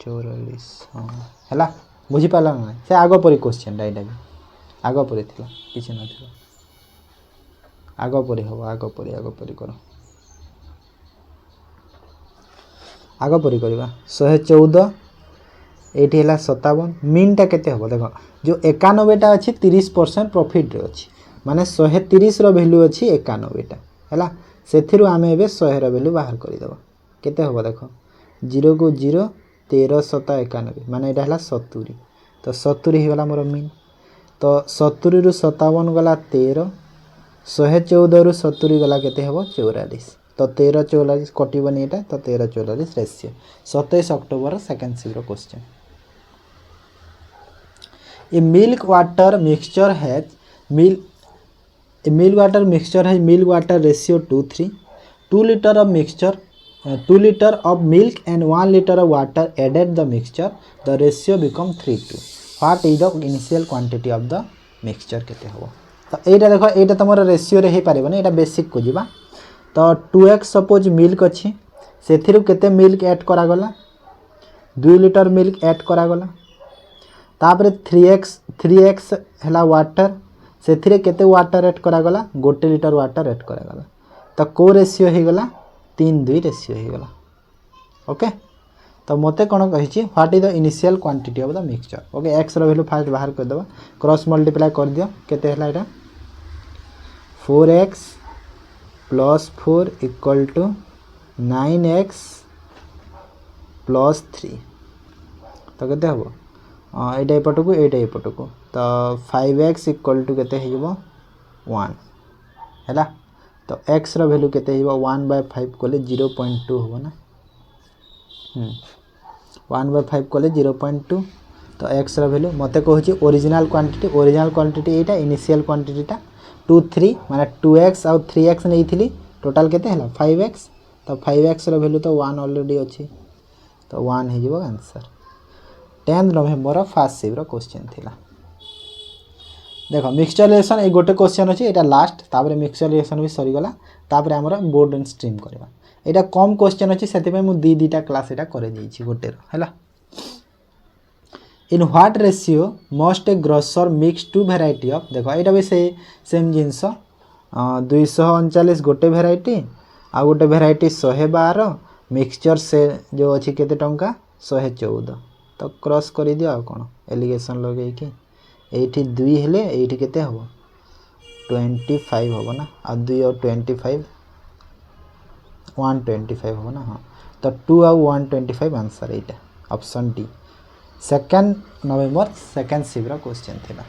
44 हाँ बुझी पाला ना से आगो परी क्वेश्चन एटा भी आगो परी थिला किछ ना थिला आगो परी हो आगो परी करो आगो परी करबा 114 एठी हला 57 मीन टा केते हो देखो जो 91 टा अछि 30% प्रॉफिट रे अछि माने 130 रो वैल्यू अछि 91 टा हला सेथिरु आमे एबे 100 रो वैल्यू बाहर करि देबो केते हो देखो 0 को 0 13 7 91 माने एटा हला 70 तो 70 हे गला मोर मीन तो 70 रु 57 गला 13 114 रु 70 गला केते हेबो 44 तो 13 44 कटिबनी एटा तो 13 44 ratio 27 October second shift question A milk water mixture has milk water ratio 2:3 2 liter of mixture 2 liter of milk and 1 liter of water added the mixture the ratio become 3:2 what is the initial quantity of the mixture केते हो तो एटा देखो एटा तमरो ratio रे हे पारिबो ना एटा basic को जिबा तो 2x suppose milk अछि सेथिरु केते मिल्क ऐड करा गला 2 लिटर मिल्क ऐड करा गला तापरे 3x हला वाटर सेथिरे केते वाटर ऐड करा गला 1 लिटर वाटर ऐड करा गला तो को रेशियो हे गला 3:2 रेशियो हे गला ओके तो मते कोन कहि छी what is the initial quantity of the mixture okay x रो वैल्यू फास्ट बाहर कर देबा क्रॉस मल्टीप्लाई कर दियो केते हला एटा 4x + 4 = 9x + 3 तो केते हबो एटा एपटको तो 5x = केते हेजबो 1 हैला तो x रो वैल्यू केते हेजबो 1/5 कोले 0.2 होबो ना 1/5 कोले 0.2 तो एक्स भैल्यू मत कह ओरिजिनल क्वांटिटी एटा इनिशियल क्वांटिटीटा 2 3 माने 2x आउ 3x नहीं टोटाल केते हला 5x तो 5x भैल्यू तो 1 ऑलरेडी अच्छी तो 1 हो जीवो आंसर 10 नवेम्बर फर्स्ट शिफ्ट क्वेश्चन थिला। देखो मिक्सचर रिएक्शन ए गोटे क्वेश्चन अच्छी एटा लास्ट तापर मिक्सचर रिएक्शन भी सरीगला तापर आमर बोर्ड एंड स्ट्रीम करवा एटा कम क्वेश्चन अच्छी से मु दीटा क्लास एटा करे देछि गोटे है। In what ratio must a grocer mix two variety of देखो एटा भी से सेम जिनस 239 गोटे भेराइटी आ गोटे भेराइटी 112 मिक्सचर से जो अच्छी केते टंका 114 तो क्रॉस कर दियो आ कोन एलिगेशन लगे कि एठी 2 हेले एठी केते हो 25 होबो ना आ 2 और 25 125 होबो ना हां तो 2 और 125 आंसर एटा ऑप्शन डी 2 नवेम्बर सेकंड शिफ्ट क्वेश्चन थिला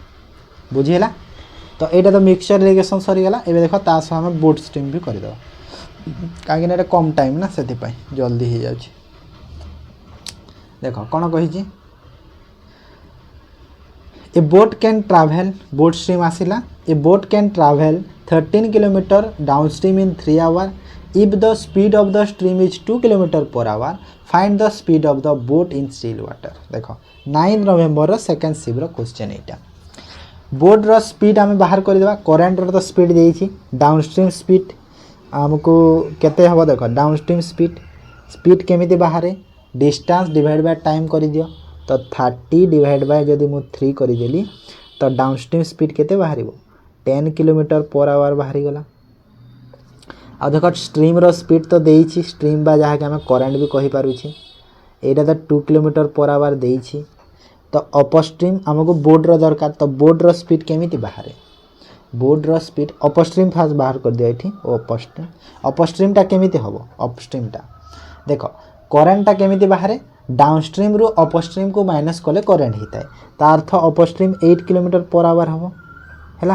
बुझिला। तो एटा तो मिक्सचर रिएक्शन सरी गला एबे देखो ता से हम बोट स्ट्रीम भी कर दो काहे कि कम टाइम ना सेति पई जल्दी हो जाउची। देखो कोन कहि छी a boat can travel boat stream आसिला a boat can travel 13 kilometre downstream in 3 hour if the speed of the stream is 2 kilometre per hour find the speed of the boat in still water. देखो 9 November second shift question एटा boat रो speed आम बाहर कर देबा current रो तो speed देइछि downstream speed हमको केते हबो देखो डाउनस्ट्रीम स्पीड केमिति बाहरे डिस्टेंस डिवाइड बाय टाइम कर दियो तो 30 डिवाइड बाय जदि मु 3 कर देली तो डाउनस्ट्रीम स्पीड केते बाहरिबो 10 किलोमीटर पर आवर बाहरी गला। आ देखो स्ट्रीम रो स्पीड तो देइछि स्ट्रीम बा जहा के हम करंट भी कहि पारु छी एटा तो 2 किलोमीटर पर आवर देइछि तो अपस्ट्रीम हमको बोर्ड रो दरकार तो बोर्ड रो स्पीड केमिति बाहरे बोर्ड रो स्पीड अपस्ट्रीम फास्ट बाहर कर दिया एठी अपस्ट्रीम टा केमिति हबो अपस्ट्रीम टा देखो करंट टा केमिति बाहरे डाउनस्ट्रीम रु अपस्ट्रीम को माइनस कले करंट हिताय ता अर्थ अपस्ट्रीम 8 किलोमीटर पर आवर हबो हैला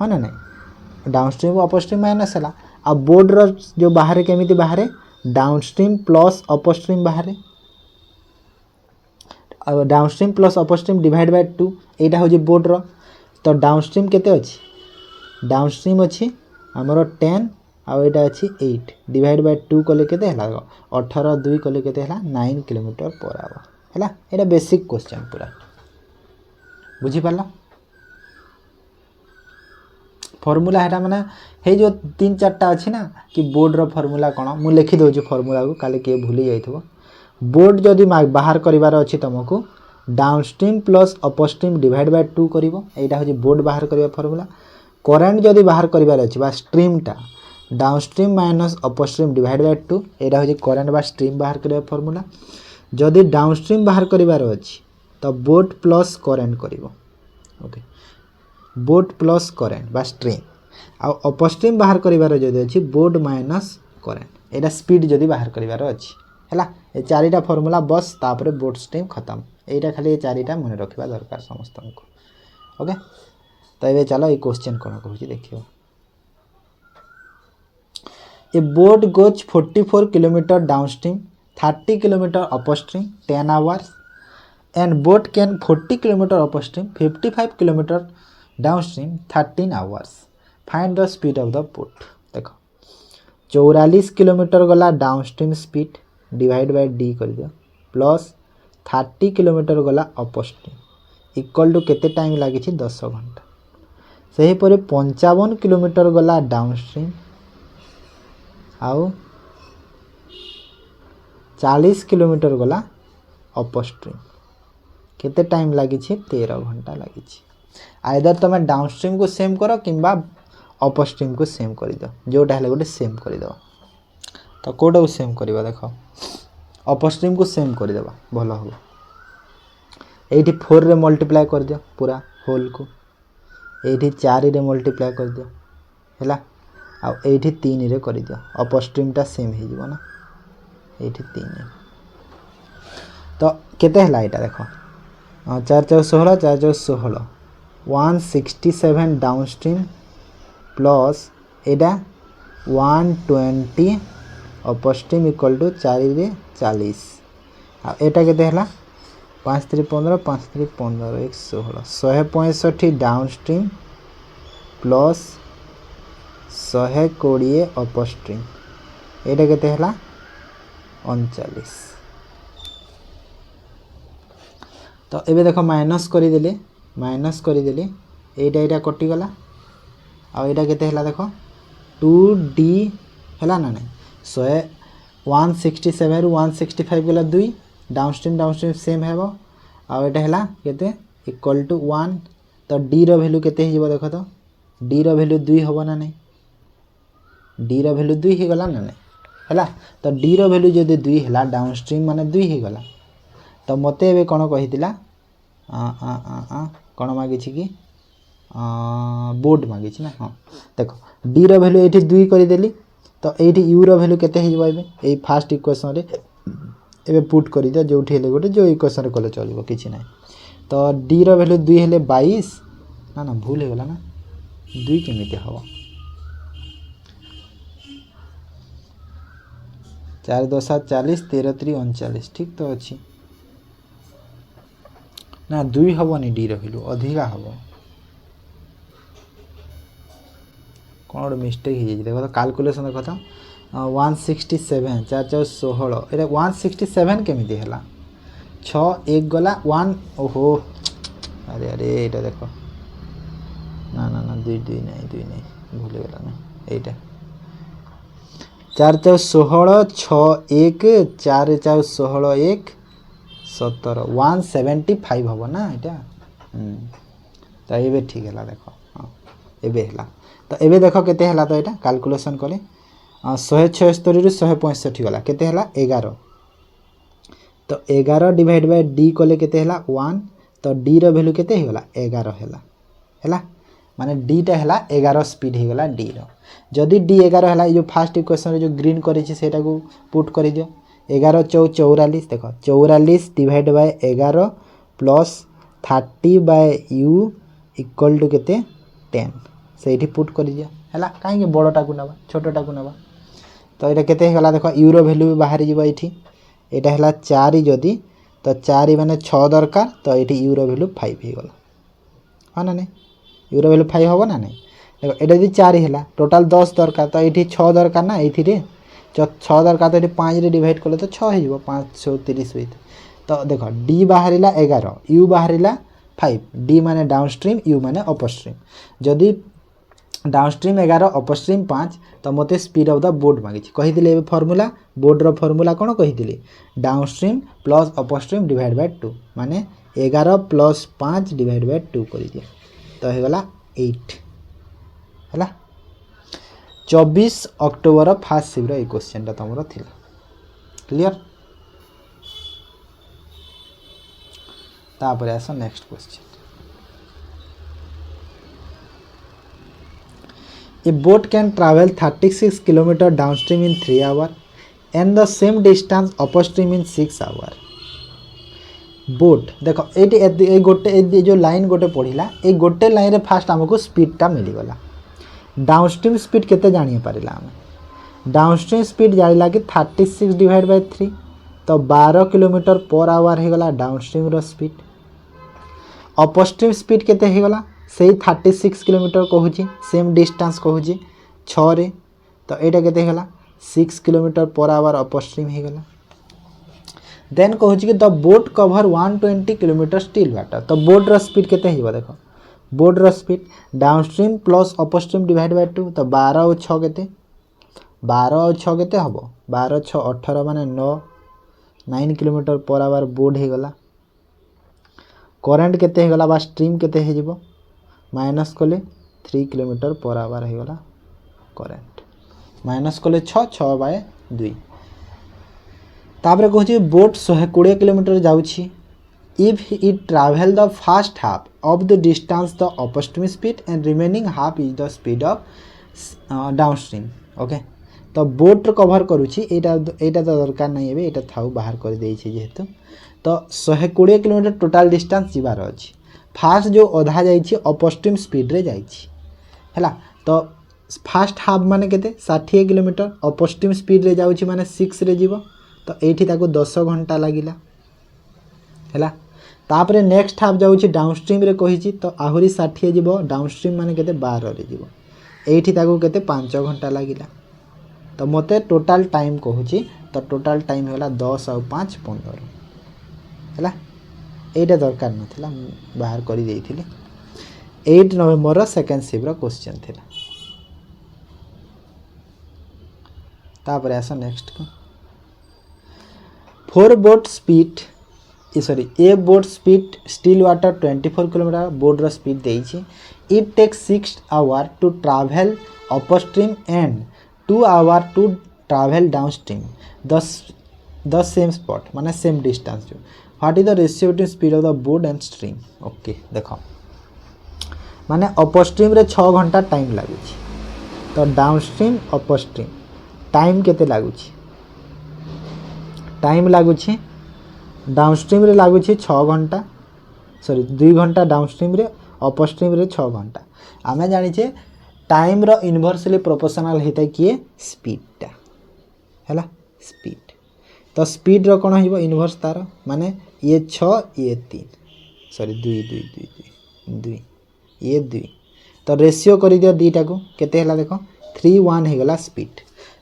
हो ना नहीं डाउनस्ट्रीम को अपस्ट्रीम माइनस हला आ बोर्ड रो जो बाहरे केमिति बाहरे डाउनस्ट्रीम प्लस अपस्ट्रीम बाहरे अब downstream plus upstream divide by 2 एटा हो जे बोर्ड रो तो डाउनस्ट्रीम केते अछि डाउनस्ट्रीम अछि हमरो 10 आ एटा अछि 8 डिवाइड बाय 2 कले केते हला 18 2 कले केते हला 9 किलोमीटर पर आवर हला एटा बेसिक क्वेश्चन पूरा बुझी पाला फार्मूला हेटा माने हे जो 3 4 टा अछि ना कि बोर्ड रो फार्मूला कोन मु लिखि दउ छी फार्मूला को काले के भूली जाइथबो बोर्ड जदि बाहर करिवार अछि तुमको downstream plus upstream divide by 2 करिवो एटा हो बोर्ड बाहर करिवा फार्मूला करंट जदि बाहर करिवार अछि बा स्ट्रीम टा downstream minus upstream divide by 2 एटा हो करंट बा स्ट्रीम बाहर करिवा फार्मूला जदि डाउनस्ट्रीम बाहर करिवार अछि तो बोट प्लस करंट करिवो ओके बोट प्लस करंट बा स्ट्रीम आ अपस्ट्रीम बाहर करिवार जदि अछि बोर्ड माइनस करंट एटा स्पीड जदि बाहर करिवार अछि हैला ए चारिटा फार्मूला बस तापर बोट स्ट्रीम खत्म एटा खाली ए चारिटा मन रखिबा दरकार समस्त को ओके। तो ये चलो ये क्वेश्चन कोन कहूची देखियो ए boat goes 44 kilometre downstream 30 kilometre upstream 10 hours and boat can 40 kilometre upstream 55 kilometre downstream 13 hours find the speed of the boat. देखो 44 किलोमीटर गला downstream speed divide by D कर दियो प्लस 30 किलोमीटर गला अपस्ट्रीम इक्वल टू केते time लागि छी 10 घंटा सही परे 55 किलोमीटर गला डाउनस्ट्रीम आउ 40 किलोमीटर गला अपस्ट्रीम केते टाइम लागि छी 13 घंटा लागि छी आइदर तमे डाउनस्ट्रीम को सेम करो किंबा अपस्ट्रीम को सेम कर दो जोटा हेले गोटे सेम कर दो तो कोडा को सेम करबा देखो अपस्ट्रीम को सेम कर देबा भलो हो एठी 4 रे मल्टीप्लाई कर दियो पूरा होल को एठी 4 रे मल्टीप्लाई कर दियो हैला आ एठी 3 रे कर दियो अपस्ट्रीम टा सेम हे जीवो ना एठी 3 तो केते हला एटा देखो 4 4 16 4 4 16 167 downstream plus iota 120 upstream equal to 4 रे 40 आ एटा केते हला 5 3 15 5 3 15 1 16 165 डाउन स्ट्रीम प्लस 120 अपस्ट्रीम एटा केते हला 39 तो एबे देखो माइनस करिदेले एटा कटि गला आ एटा केते हला देखो 2d हला ना नहीं 167 रु 165 गला 2 डाउनस्ट्रीम सेम हेबो आ एटा हला केते इक्वल टू 1 तो d रो वैल्यू केते हिजबो देखो तो d रो वैल्यू 2 होबो ना नहीं d रो वैल्यू 2 ही गला ना नहीं हला तो d रो वैल्यू जदि 2 हला डाउनस्ट्रीम माने 2 ही गला तो मते एबे कोन कहितिला कोन मागी छी कि बोर्ड मागी छी ना हां देखो d रो वैल्यू एठी 2 करि देली तो एठी u रो वैल्यू केते हिजबो एबे ए फर्स्ट इक्वेशन रे एबे पुट करि दियो जोठी हेले गोटे जो इक्वेशन रे कले चलबो किछि नै तो d रो वैल्यू 2 हेले 22 ना भूल हे गला ना 2 केमिति हबो 4 2 7 40 13 3 39 ठीक तो अछि ना 2 हबोनी d रो वैल्यू अधिका हबो कोन मिस्टेक हे देखो तो कैलकुलेशन देखो तो 167 4 4 16 एटा 167 केमिति हला 6 1 गला 1 ओहो अरे अरे एटा देखो ना ना ना 2 नहीं भूल गला ना एटा 4 4 16 6 1 4 4 16 1 17 175 हबो ना एटा तो एबे ठीक हला देखो हां एबे हला तो एबे देखो केते हला तो एटा कैलकुलेशन कले 176 रु 165 गला केते हला 11 तो 11 डिवाइड बाय d कले केते हला 1 तो d रो वैल्यू केते हे गला 11 हला माने d टा हला 11 स्पीड हे गला d रो जदी d 11 हला जो फर्स्ट इक्वेशन रे जो ग्रीन करे छी सेटा को पुट करि दियो 11 44 देखो 44 divide by 11 plus 30 by u equal to केते 10 सेठी पुट करि दियो हला काहे के बड़टा को नबा छोटटा को नबा तो एटा केते गला देखो यूरो वैल्यू भी बाहर जीवा एठी एटा हला 4 जदी तो 4 माने 6 दरकार तो एठी यूरो वैल्यू 5 हे गला हा ना नहीं यूरो वैल्यू 5 होबो ना नहीं देखो एटा दी 4 हला टोटल 10 दरकार तो एठी 6 दरकार ना एठी रे 6 दरकार तो एठी 5 रे डिवाइड करले तो 6 हे जीवो 530 होइत तो देखो d बाहरिला 11 u बाहरिला 5 d माने डाउनस्ट्रीम u माने अपस्ट्रीम जदी डाउनस्ट्रीम 11 अपस्ट्रीम 5 तो मते स्पीड ऑफ द बोट मांगी कहि दिले ए फार्मूला बोर्ड रो फार्मूला कोन कहि दिले downstream plus upstream divide by 2 माने 11 प्लस 5 डिवाइड बाय 2 करि दिया तो हे गला 8 हला 24 अक्टोबर फर्स्ट शिफ्ट रो ए क्वेश्चन ता तमरो थिला क्लियर तापर आसा next question A boat can travel 36 km downstream in 3 hours and the same distance upstream in 6 hours. Boat देखो ये गोटे जो लाइन गोटे पढ़िला ये गोटे लाइन रे फास्ट हमको स्पीड टा मिली गला डाउनस्ट्रीम स्पीड केते जानि पारिला हम डाउनस्ट्रीम स्पीड जानिला कि 36 डिवाइड बाय 3 तो 12 किलोमीटर पर आवर हे गला डाउनस्ट्रीम रो स्पीड अपस्ट्रीम स्पीड केते हे गला से 36 किलोमीटर कहूची सेम डिस्टेंस कहूची 6 रे तो एटा केते हे गला 6 किलोमीटर पर आवर अपस्ट्रीम हे गला देन कहूची कि the boat cover 120 kilometre still water तो बोट रो स्पीड केते हेबो देखो बोट रो speed downstream plus upstream divide by 2 तो 12 और 6 केते 12 और 6 केते हबो 12 6 18 माने 9 किलोमीटर पर आवर बोट हे गला करंट केते हे गला बा स्ट्रीम केते हे जिवो माइनस कले 3 किलोमीटर पर आवर हे गला करंट माइनस कले 6 बाय 2 तापर कहूची बोट 120 किलोमीटर जाउची if it travel the first half of the distance the upstream speed and remaining half is the speed of downstream okay तो boat cover करूची एटा तो दरकार नहीं एबे एटा थाउ बाहर कर देई छी जेहेतु तो 120 किलोमीटर टोटल डिस्टेंस जीवार अछि फास्ट जो अधा जाइछि अपस्ट्रीम स्पीड रे जाइछि हैला तो फास्ट हाफ माने केते 60 किलोमीटर अपस्ट्रीम स्पीड रे जाउछि माने 6 रे जीवो तो एठी ताको 10 घंटा लागिला हैला तापर नेक्स्ट हाफ जाऊँगी डाउनस्ट्रीम रे कही तो आहरी 60 जीव डाउनस्ट्रीम माने केते 12 रे जीव एठी ताको केते 5 घंटा लागिला तो मते टोटाल टाइम कहूची तो टोटाल टाइम होला 10 और 5 15 हैला एटा दरकार नथिला बाहर करी देइथिले 8 नवंबर सेकंड शिफ्ट रो क्वेश्चन थिला तापर आस नेक्स्ट को 4 boat speed sorry a boat speed still water 24 kilometre boat रो स्पीड देइछि it takes 6 hour to travel upstream and 2 hour to travel downstream the same spot माने सेम डिस्टेंस जो what is the ratio between speed of the boat and stream okay देखो माने upstream रे 6 घंटा time लागुछि तो downstream upstream time केते लागुछि time लागुछि downstream रे लागुछि 6 घंटा सॉरी 2 घंटा डाउनस्ट्रीम रे अपस्ट्रीम रे 6 घंटा आमे जानि छे टाइम रो इनवर्सली प्रोपोर्शनल हेता किए स्पीड टा हैला स्पीड तो स्पीड रो कोन हिबो इनवर्स तार माने ये 6 ये 3 सॉरी 2 2 2 2 ये 2 तो रेशियो करि दियो दीटा को केते हैला देखो 3 1 हे गला स्पीड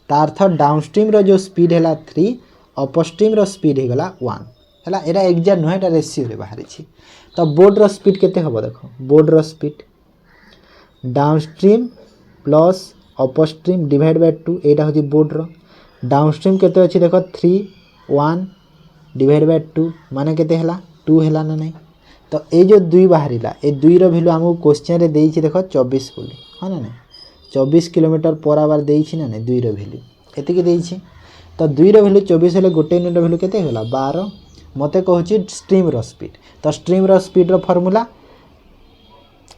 तार अर्थ डाउनस्ट्रीम रो जो स्पीड हैला 3 अपस्ट्रीम रो स्पीड हे गला 1 हैला एरा एग्जैक्ट न एटा रेशियो रे बाहरी छी तो बोर्ड रो स्पीड केते हबो देखो बोर्ड रो speed downstream plus upstream divide by 2 एटा होची बोर्ड रो डाउनस्ट्रीम केते अछि देखो 3 1 डिवाइड बाय 2 माने केते हला 2 हला ना नहीं तो ए जो 2 बाहरीला ए 2 रो वैल्यू हमहु क्वेश्चन रे देई छी देखो 24 बोली हां ना नहीं 24 किलोमीटर पर आवर देई छी ना नहीं 2 रो वैल्यू एते के देई छी तो 2 रो वैल्यू 24 हेले गोटे यूनिट रो वैल्यू केते होला 12 मते कहूची स्ट्रीम रो स्पीड तो स्ट्रीम रो स्पीड रो formula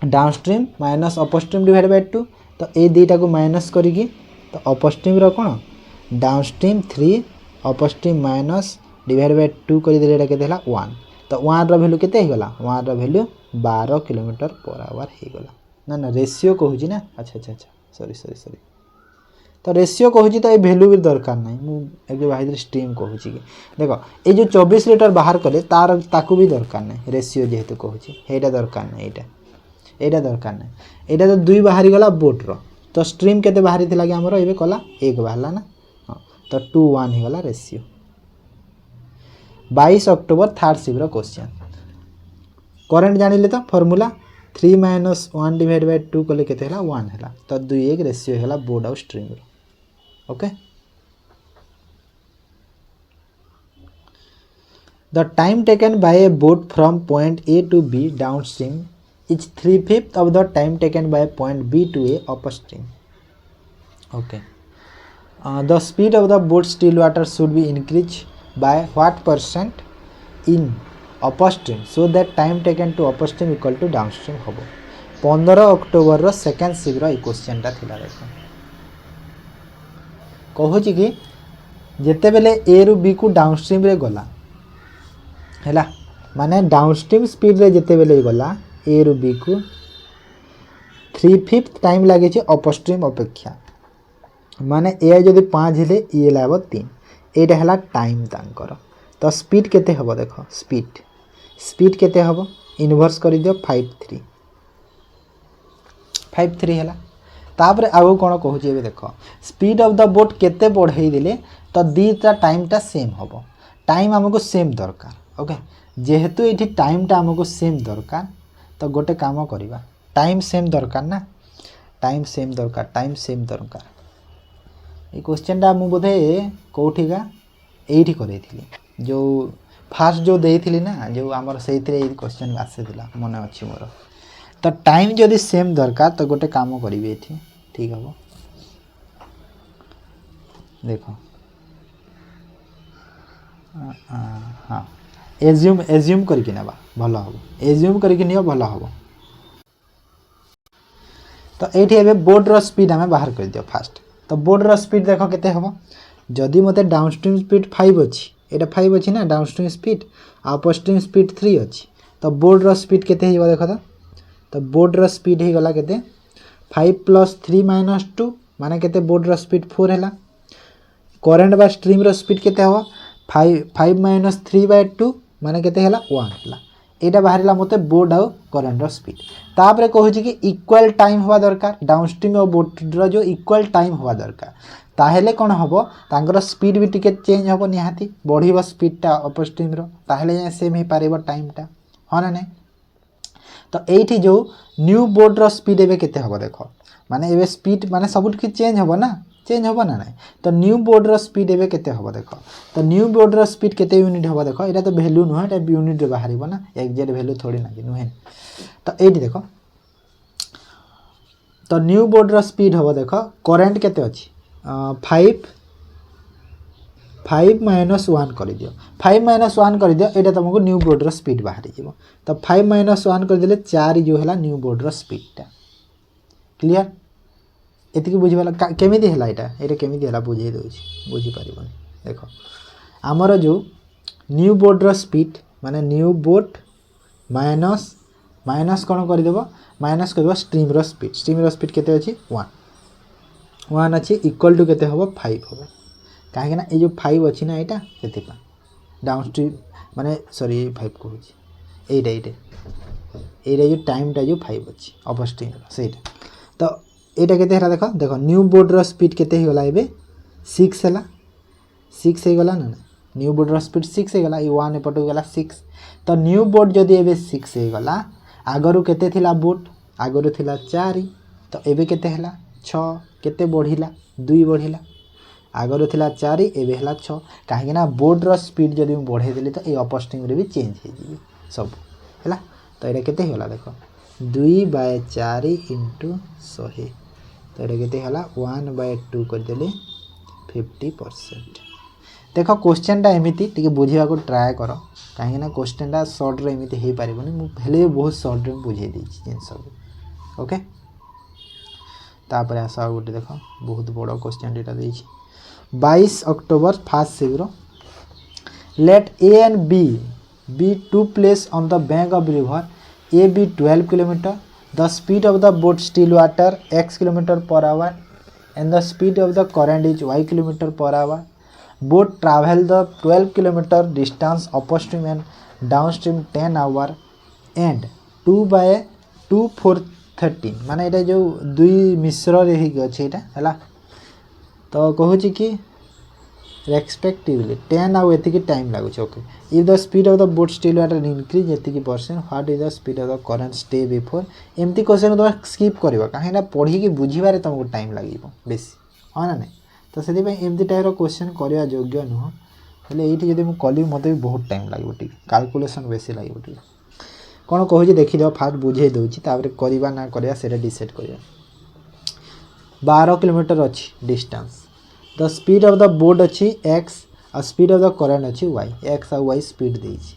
downstream minus upstream divide by 2 तो ए दुईटा को माइनस करिकी तो अपस्ट्रीम रो कोन downstream 3 upstream minus divide by 2 करि देले एटा केते हला 1 तो 1 रो वैल्यू केते हे गला 1 रो वैल्यू 12 किलोमीटर पर आवर हे गला ना ना रेशियो कहूची ना अच्छा अच्छा अच्छा सॉरी सॉरी सॉरी तो रेशियो कहूची तो ए वैल्यू भी दरकार नहीं मु एक बाहिर स्ट्रीम कहूची कि देखो ए जो 24 लीटर बाहर कले तार ताकू भी दरकार नहीं रेशियो जेहेतु कहूची हेटा दरकार नहीं एटा दरकार नहीं एटा तो 2 बाहरी गला बोट रो तो स्ट्रीम केते बाहरी थिला कि हमर एबे कला 1 बाहरला ना हां तो 2 1 हे गला रेशियो 22 अक्टोबर थर्ड शिफ्ट रो क्वेश्चन करंट जानिले तो फार्मूला 3 - 1 डिवाइड बाय 2 कले केते हला 1 हला तो 2 1 रेशियो हला बोट और स्ट्रीम रो okay the time taken by a boat from point A to B downstream is 3/5 of the time taken by point B to A upstream. Okay. The speed of the boat still water should be increased by what percent in upstream so that time taken to upstream equal to downstream होबो 15 October row second shift रो question टा थिला देखो कहूची कि जेते बेले A रु B को डाउनस्ट्रीम रे गला हैला माने डाउनस्ट्रीम स्पीड रे जेते बेले गला ए रु बी को 3/5 टाइम लागे छे अपस्ट्रीम अपेक्षा माने ए जदी 5 हेले ए लाबो 3 एटा हला टाइम तांकर तो स्पीड केते हबो देखो स्पीड केते हबो इनवर्स करि दियो 53 हला तापर आगो कोन कहू जे देखो स्पीड ऑफ द बोट केते बढ़ाई दिले तो दीटा टाइम टा सेम हबो टाइम हमको सेम दरकार ओके जेहेतु एठी टाइम टा हमको सेम दरकार तो गोटे काम करिबा टाइम सेम दरकार ना टाइम सेम दरकार ए क्वेश्चन टा मु बोधे कोठीगा एठी करैथिली जो फास्ट जो देइथिली ना जो हमर सेइथिरे ए क्वेश्चन आसेदिला मने अछि मोर तो टाइम जदी सेम दरकार तो गोटे काम करिवे एठी ठीक हबो देखो हां एज्यूम करके नेबा भलो हबो एज्यूम करके नियो भलो हबो तो एठी एबे बोर्ड रो स्पीड हमें बाहर कर दियो फास्ट तो बोर्ड रो स्पीड देखो केते हबो जदी मते डाउनस्ट्रीम स्पीड 5 अछि एटा 5 अछि ना डाउनस्ट्रीम स्पीड अपस्ट्रीम स्पीड 3 अछि तो बोर्ड रो स्पीड केते हिबो देखो तो बोर्ड रो स्पीड ही गला केते 5 + 3 - 2 माने केते बोर्ड रो स्पीड 4 हैला करंट बा स्ट्रीम रो स्पीड केते हबो 5 - 3/2 माने केते हला 1 हला एटा बाहर मते बोट आउ करंट स्पीड तापर कहूँ कि इक्वल टाइम हवा दरकार डाउनस्ट्रीम और बोटर जो इक्वल टाइम हवा दरकार ताहेले कौन हम तांकर स्पीड भी टिके चेंज हम निहाती बढ़िबो स्पीडटा अपस्ट्रीम रो ताहेले सेम हो पारिबो टाइमटा हाँ ना नहीं तो ये जो न्यू बोर्डर स्पीड एवं केते हम देख माने एवं स्पीड माने सब चेंज हम ना ना तो न्यू बोर्डर स्पीड एवं केते हम देख तो न्यू बोर्डर स्पीड केते यूनिट हम देख यहाँ तो भैल्यू नुह ये यूनिट बाहर ना एक्जेक्ट भैल्यू थोड़ी ना कि नुहे तो ये देख तो न्यू बोर्डर स्पीड हम देख करेन्ट केते अच्छी 5 माइनस 1 कर दियो 5 माइनस 1 कर दियो एटा तुमको न्यू बोर्डर स्पीड बाहर जीवो तो 5 माइनस 1 कर देले 4 जो है न्यू बोर्डर स्पीडटा क्लियर एतिकी बुझिबाला केमिति हला एटा केमिति हला बुझे दोछि बुझी परिबनी देखो हमर जो न्यू बोर्डर स्पीड माने न्यू बोट माइनस माइनस कोन कर देबो माइनस कर देबो स्ट्रीम रो स्पीड केते अछि 1 अच्छी इक्वल टू केते हबो 5 हबो कहीं ये जो 5 अच्छी ना यहाँ से डाउनस्ट्रीम माने सॉरी 5 कहूँ ये जो टाइमटा जो 5 अच्छी अपस्ट्रीम से तो यहाँ के देख देख न्यू बोर्डर स्पीड केते गला ए 6 है 6 हो गला ना न्यू बोर्डर स्पीड 6 हो गला 1 एपट गला 6 तो न्यू बोर्ड जदि एबे 6 हो गला आगरू केते थिला बोट आगरू थिला 4 तो एबे केते हला 6 केते बढ़िला 2 बढ़िला आगर थिला 4 एबे हला 6 कहीं ना बोर्डर स्पीड जदि बढ़े देली तो ये अपस्ट्रीम रे भी चेंज हो जी सब है तो ये केते होला देख 2/4 इंटू 100 तो ये केते होला 1/2 कर देले 50%। देख क्वेश्चनटा एमिति टिके बुझिया को ट्राए कर कहीं ना क्वेश्चनटा शॉर्ट रे एमिति हे पारिबनी मु पहले बहुत शॉर्ट रे बुझे देछि जिन सब ओके तापर आसा गोटे देख बहुत बड़ क्वेश्चन एटा देछि 22 अक्टोबर फास्ट सिग्रो let A and B two place on the bank of river A B 12 kilometre the speed of the boat still water x kilometre per hour and the speed of the current is y kilometre per hour boat travel the 12 kilometre distance upstream and downstream 10 hour and 2/2 4 13 माने ये जो दुई मिश्र रही अच्छे है तो कहूँ कि रेस्पेक्टिवली 10 आउ एति टाइम लगुच okay if the speed of the boat still water increase एति percent what is the speed of the current stay before एमती क्वेश्चन तुम स्किप कर कहीं पढ़ी कि बुझे तुमको टाइम लगे बेसी हाँ ना नहीं तो से एमती टाइप क्वेश्चन करवा योग्य नुह हेल्ले ये जब मुझे कली मत भी बहुत टाइम लगे कैलकुलेशन बेसी लगे कौन कहूँ देखीद फास्ट बुझे दूसरी करवा ना करवा से डिसाइड कर 12 किलोमीटर अच्छी distance the speed of the boat अच्छी x और स्पीड ऑफ द करंट अच्छी y x और y स्पीड देछि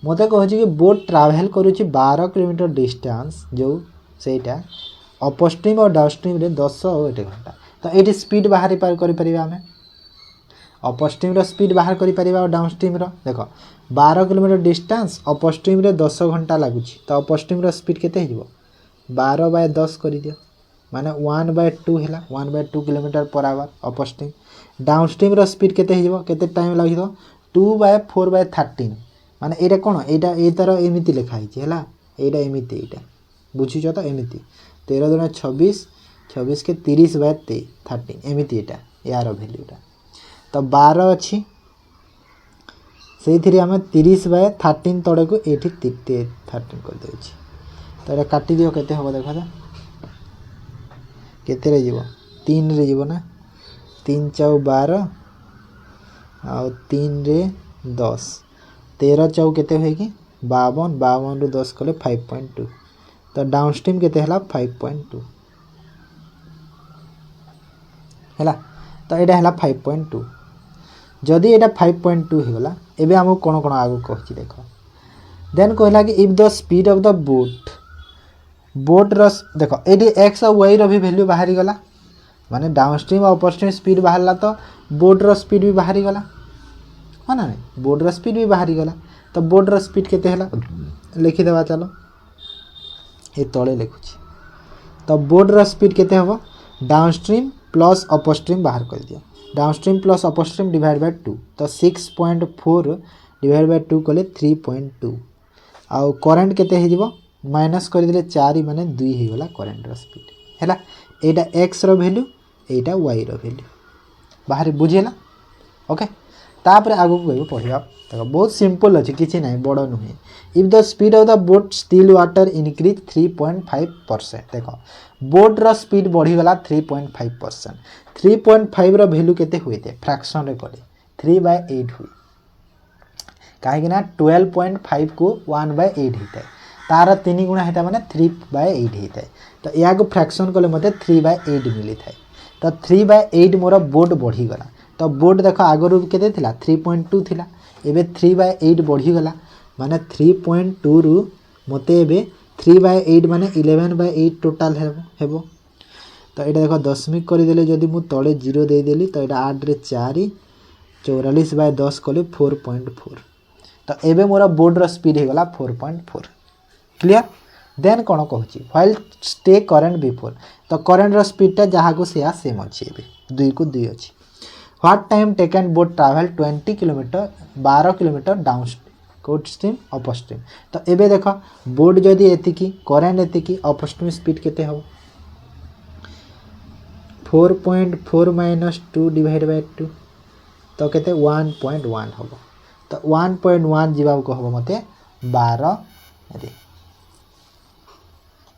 मते कहूँ कि बोट ट्रैवल करुच्ची 12 किलोमीटर डिस्टेंस जो सेटा अपस्ट्रीम और डाउनस्ट्रीम रे 10 और 8 घंटा तो ये स्पीड बाहर करें अपस्ट्रीम स्पीड बाहर कर और डाउनस्ट्रीम देख 12 किलोमीटर डिस्टेंस अपस्ट्रीम रे 10 घंटा लगुच तो अपस्ट्रीम स्पीड केते हो 12/10 कर दियो माने 1/2 है 1/2 kilometre per our upstream downstream speed केते हो केते टाइम लगे 2/4/13 माने एटा कौन एटा ए तार एमिति लिखा है एटा एमिति एटा बुझीच तो एमिति 13 दूना 26 26 के 30/13 एमिति एटा यार भैल्यूटा तो 12 अच्छी से आम 30/13 तड़े को ये 13 कर दे तो ये काटी दियो केते हम देख केते जीव 3 रे जीव ना 3 चौ 12 आउ 3 रे 10 13 चौ केते हुए कि 52 52 रू 10 कले 5.2 तो डाउनस्ट्रीम केते हला 5.2 है तो यहाँ है 5.2 जदि यहाँ 5.2 हो गला एबे हमको कौन कौन आगु कहछि देख देन कहला कि if the speed of the boat रस देख ये एक्स और वाई रो भी वैल्यू बाहरी गला माने डाउनस्ट्रीम और अपस्ट्रीम स्पीड बाहरला तो बोट रो स्पीड भी बाहरी गला हाँ ना नहीं बोट रो स्पीड भी बाहरी गला तो बोट रो स्पीड केते हला लिखि देबा चलो ये तळे लिखुछि तो बोट रो स्पीड केते हबो डाउनस्ट्रीम प्लस अपस्ट्रीम बाहर कर दिया downstream plus upstream divide by 2 तो 6.4 डिवाइड बाय 2 कले 3.2 आउ करेन्ट केते हो माइनस करदे 4 माने 2 हो गला करेन्ट स्पीड है। एटा x value iota y value बाहर बुझेगा। ओके तापर आगु कहब पढ़ा देखो बहुत सिंपल अच्छे किसी ना बड़ नुहे। If the speed of the boat still water increase 3.5% देख बोट रो स्पीड बढ़ीगला 3.5%। 3.5 रो वैल्यू केते हुए थे फ्रैक्शन रे कले 3/8 हुए कहीं 12.5 को 1/8 होता है तार 3 गुणा होता माने 3/8 होता है। तो या को फ्रैक्शन कले मते 3/8 मिली थाए। तो 3/8 मोर बोट बढ़ीगला। तो बोट देख आगरू केते थिला 3.2 थिला एबे 3/8 बढ़ीगला माने 3.2 रु मते एबे 3/8 माने 11/8 टोटाल हेबो। तो ये देख दशमिक करदेले जदि मु तले 0 देदेली तो ये 8 रे 4 44/10 कले 4.4। तो एबे मोर बोर्ड रो स्पीड होगला 4.4 क्लियर। देन कौन कहूँ व्हाइल स्टे करेन्ट बिफोर तो करेन्ट रो स्पीडटा जहाँ को सेम अच्छी एबे 2 को 2 अच्छी। What time taken boat travel 20 kilometre 12 kilometre down stream upstream. तो एबे देख बोट जदि एतिकी करेन्ट एतिकी अपस्ट्रीम स्पीड केते हो 4.4 माइनस 2 डिवाइड बाय 2 तो केते 1.1 हम। तो 1.1 जीवा को हम मते 12 रे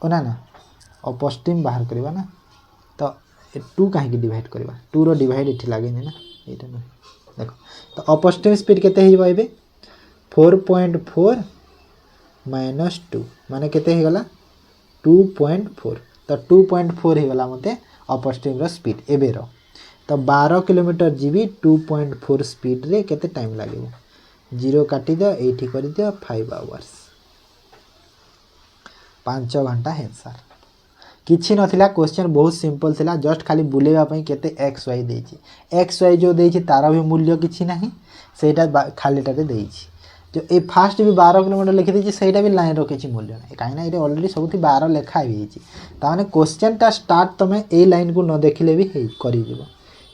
ओना ना अपस्ट्रीम बाहर करवा ना। तो 2 कहीं डिवाइड करवा 2 रो डिवाइड इठी लागे ना एटा ना देखो। तो अपस्ट्रीम स्पीड केते हिबो एबे 4.4 माइनस 2 माने केते ही गला 2.4। तो 2.4 ही गला मते अपस्ट्रीम रो स्पीड एबे रो। तो 12 किलोमीटर जीबी 2.4 स्पीड रे केते टाइम लागेबो 0 काटी दियो एठी कर दियो 5 आवर्स 5 घंटा है सर। किछि नथिला क्वेश्चन बहुत सिंपल थिला जस्ट खाली बुलेवा पई केते एक्स वाई देछि एक्स वाई जो देछि तार भी मूल्य किछि नाही सेटा खालीटारे देछि। जो ए फास्ट भी 12 किलोमीटर लिखि देछि सेटा भी लाइन रो किछि मूल्य नाही काई ना एटे ऑलरेडी सबथि 12 लेखा होइछि। ता माने क्वेश्चन टा स्टार्ट तमे ए लाइन को न देखिले भी हे करि दिबो।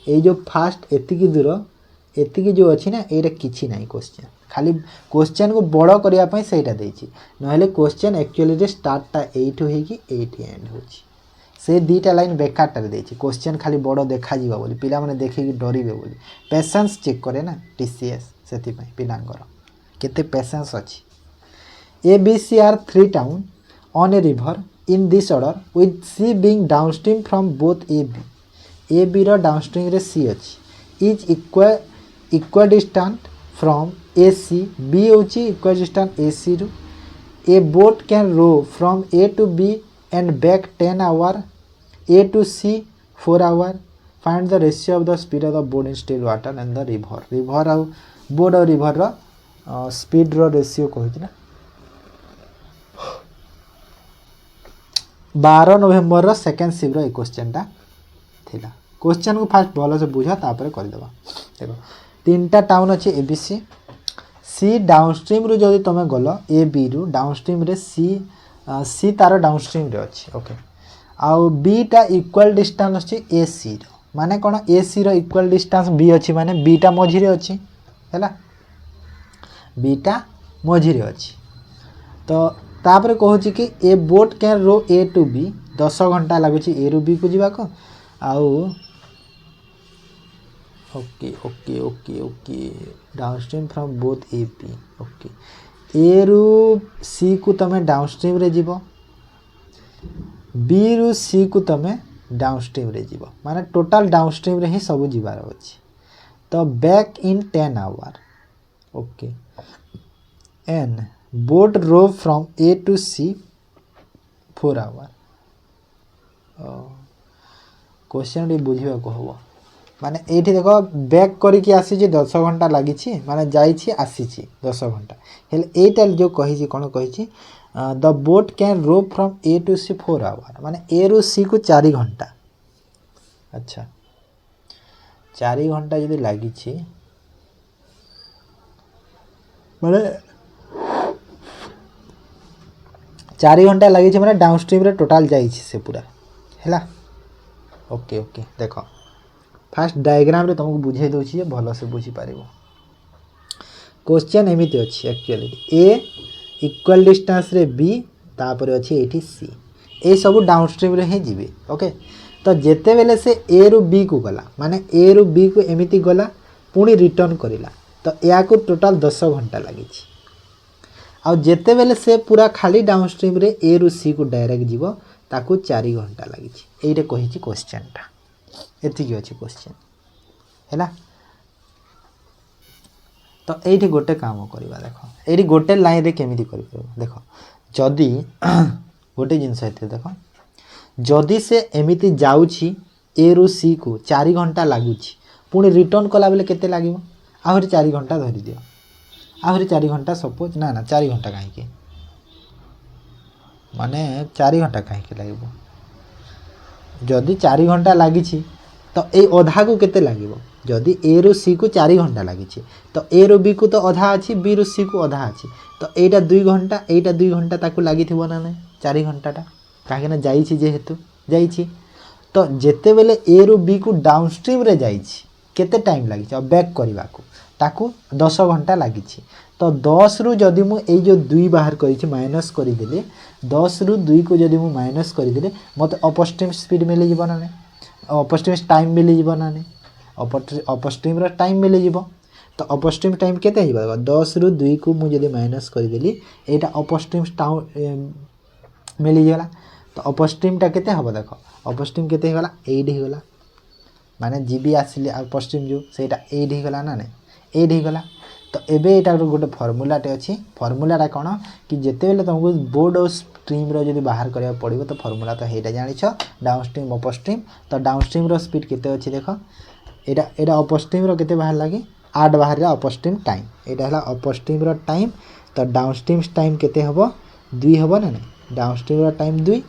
ए जो फास्ट एतिकी दूर एतिकी जो अछि ना एटा किछि नाही क्वेश्चन खाली क्वेश्चन को बड़ करिया पई सेटा देछि नहले क्वेश्चन एक्चुअली रे स्टार्ट टा 8 होई कि 8 एंड होछि से दीटा लाइन बेकार टर देछि क्वेश्चन खाली बड़ देखा जीवा बोली पिला माने देखि कि डरिबे बोली पेशेंस चेक करे ना टीसीएस सेति पई पिलांगर केते पेशेंस अछि। A B C are 3 town on a river in this order with C being downstream from both A B रो डाउनस्ट्रीम रे सी अछि is equal distant from A C B होची इक्वल डिस्टेंट ए सी रु a boat can row from A to B and back 10 hour A to C 4 hour find the ratio of the speed of the boat in still water and the river और boat और river रो speed row ratio कहछि ना 12 नवंबर row second shift रो question टा थिला। Question को fast भलो से बुझा तापर कर देबा। देखो 3टा टाउन अछि A B C C downstream रु जदि तमे गलो ए बी रु डाउनस्ट्रीम रे सी तार डाउनस्ट्रीम रे अछि ओके आउ बी टा इक्वल डिस्टेंस अछि ए सी रो माने कोन ए सी रो इक्वल डिस्टेंस बी अछि माने बी टा मझी रे अछि हैला बी टा मझी रे अछि। तो तापर कहूची कि a boat can row A to B 10 घंटा लागुची ए रु बी को जीवा को आउ okay okay okay okay downstream from both A B okay A रु सी को तमे डाउनस्ट्रीम रे जीवो बी रु सी को तमे डाउनस्ट्रीम रे जीवो माने टोटल डाउनस्ट्रीम रे ही सब जीवार अछि। तो back in 10 hour okay an boat row from A to C 4 hour question रे बुझिबा को हबो माने एठी देखो बैक करी कि आसी जे 10 घंटा लागि छी माने जाई छी आसी छी 10 घंटा हेले एटा जो कहि छी कोन कहि छी the boat can row from A to C 4 hour माने ए रु सी को 4 घंटा अच्छा 4 घंटा जदी लागि छी माने 4 घंटा लागि छी माने डाउनस्ट्रीम रे टोटल जाई छी से पूरा हैला ओके ओके देखो फास्ट डायग्राम रे तुमको बुझे दउछि जे भलो से बुझी पारिबो। क्वेश्चन एमिति अछि एक्चुअली ए इक्वल डिस्टेंस रे बी तापर अच्छी ये सी ये सब डाउनस्ट्रीम रे ही जीवे ओके। तो जेते बेले से ए रु बी को गला माने ए रु बी को एमिति गला पुणी रिटर्न करिला तो या को टोटाल 10 घंटा लगी आ जेते बेले से पूरा खाली डाउनस्ट्रीम रे ए रु सी को डायरेक्ट जीवो ताकू 4 घंटा लगी एइटे कहिछि क्वेश्चन टा एतिकी अछि क्वेश्चन हैला। तो ये गोटे काम करवा देख ये गोटे लाइन रे केमिति कर देख जदि गोटे जिनस देख जदि से एमिति जाउछि ए रु सी को 4 घंटा लगुच पुणी रिटर्न कला बेले केते लागिवो आहरी 4 घंटा धरि दियो आहरी 4 घंटा सपोज ना 4 घंटा कहीं माने 4 घंटा कहीं लगे जदि 4 घंटा लगी तो ये अधा को केते लागिवो जदि ए रु सी को 4 घंटा लगी तो ए रु बी को तो अधा अच्छी बी रु सी को अधा अच्छी तो एटा 2 घंटा एटा 2 घंटा ताकू लगी ना ना 4 घंटाटा कहीं जाइए जेहेतु जाइए तो जेते बेले ए रु बी को डाउनस्ट्रीम रे जाइए केते टाइम लगी और बैक करने को ताकू 10 घंटा लगी तो 10 रु जदि मु ए जो 2 बाहर करी माइनस करदेले 10 रु 2 को जदि मु माइनस करदेले मत अपस्ट्रीम स्पीड मिल जीव ना अपस्ट्रीम टाइम मिल जीव ना अपस्ट्रीम रो टाइम मिल जीव तो अपस्ट्रीम टाइम केते हिबा 10 रु 2 को मु जदि माइनस करदेली एटा अपस्ट्रीम मिल गला तो अपस्ट्रीम टा केते हबो देख अपस्ट्रीम केते गला 8 ही गला माने जीबी आसिले अपस्ट्रीम जो सेटा 8 ही गला ना ने 8 ही गला तो एबे एटा गोटे फॉर्मूलाटे अच्छी फॉर्मूलाटा कौन कि जेते बेले तुमको बोर्ड और स्ट्रीम रो जदि बाहर करिया पड़िबो तो फॉर्मूला तो हेटा जानिछ डाउनस्ट्रीम अपस्ट्रीम तो डाउनस्ट्रीम रो स्पीड केते अछि देख एटा एटा अपस्ट्रीम रो केते बाहर लागी 8 बाहर अपस्ट्रीम टाइम एटा हला अपस्ट्रीम रो टाइम तो डाउनस्ट्रीम टाइम केते हबो 2 हबो ना डाउनस्ट्रीम रो टाइम 2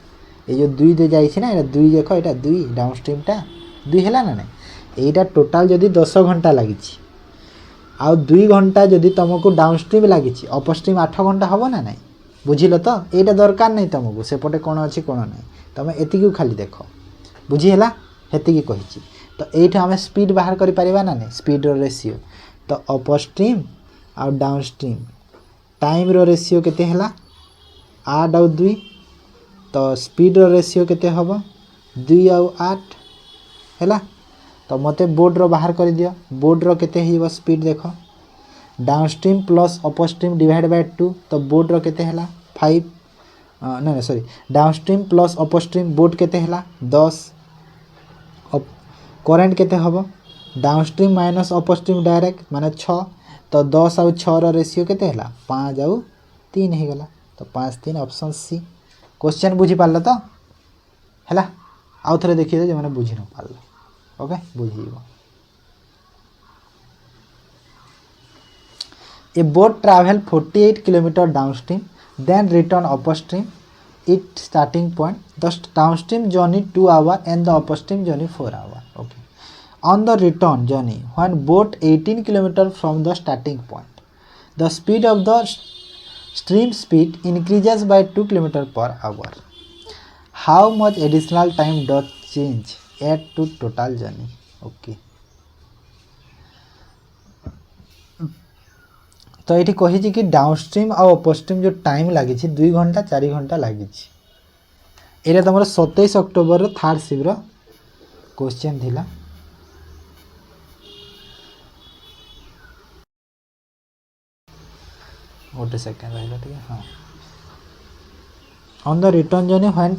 ये जो 2 दे जाई छी ना एटा 2 देखो एटा 2 डाउनस्ट्रीम टा 2 हला ना एटा टोटल जदि 10 घंटा लागी आ 2 घंटा जदि तुमको डाउनस्ट्रीम लगी अपस्ट्रीम 8 घंटा हम ना ना बुझिल तो यहाँ दरकार नहीं तुमको सेपटे कौन अच्छी कौन ना तुम एति खाली देख बुझीला हेतिकी कही तो ये आम स्पीड बाहर करें ना नहीं स्पीड रेशियो तो अपस्ट्रीम आ डाउनस्ट्रीम टाइम रेशियो केते हला 8 आ 2 तो स्पीड रेशियो केते हबो 2 आ 8 हैला तो मते बोर्ड रो बाहर कर दियो बोर्ड रो केते हिबो स्पीड देखो downstream plus upstream divide by 2 तो बोर्ड रो केते हला 5 ना sorry downstream plus upstream board केते हला 10 करंट केते हबो डाउनस्ट्रीम माइनस अपस्ट्रीम डायरेक्ट माने 6 तो 10 आ 6 रो रेशियो केते हला 5 आ 3 हे गला तो 5 3 ऑप्शन सी क्वेश्चन बुझी पारल तो हैला आउ थरे देखिए जे माने बुझी न पारल ओके बुझीबो a boat travel 48 kilometre downstream then return upstream its starting point the downstream journey 2 hour and the upstream journey 4 hour okay on the return journey when boat 18 kilometer from the starting point the speed of the stream speed increases by 2 kilometer per hour how much additional time does change add to total journey okay तो ये कही कि downstream और upstream जो time लगी 2 घंटा 4 घंटा लगी ये तुम 27 अक्टोबर थर्ड शिफ्ट क्वेश्चन थिला गोटे सेकेंड रहा हाँ on the return journey when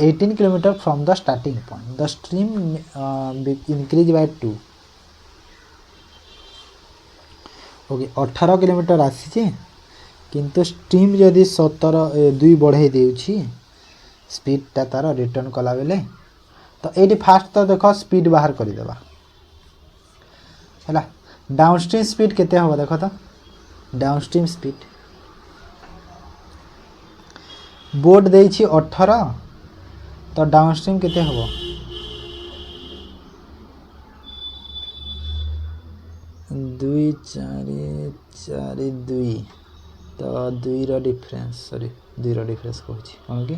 18 kilometre from the starting point the stream increase by 2 okay 18 kilometre आसी किंतु स्ट्रीम जदि 2 बढ़ाई देउछि स्पीडटा तार रिटर्न कला बेले तो ये फास्ट तो देख स्पीड बाहर करदेबा है डाउनस्ट्रीम स्पीड केते हम देख तो डाउनस्ट्रीम स्पीड बोट देछि 18 तो डाउनस्ट्रीम केते हम 2 4 4 2 तो 2 रो डिफरेंस सॉरी 2 रो डिफरेंस कहूँ कौन कि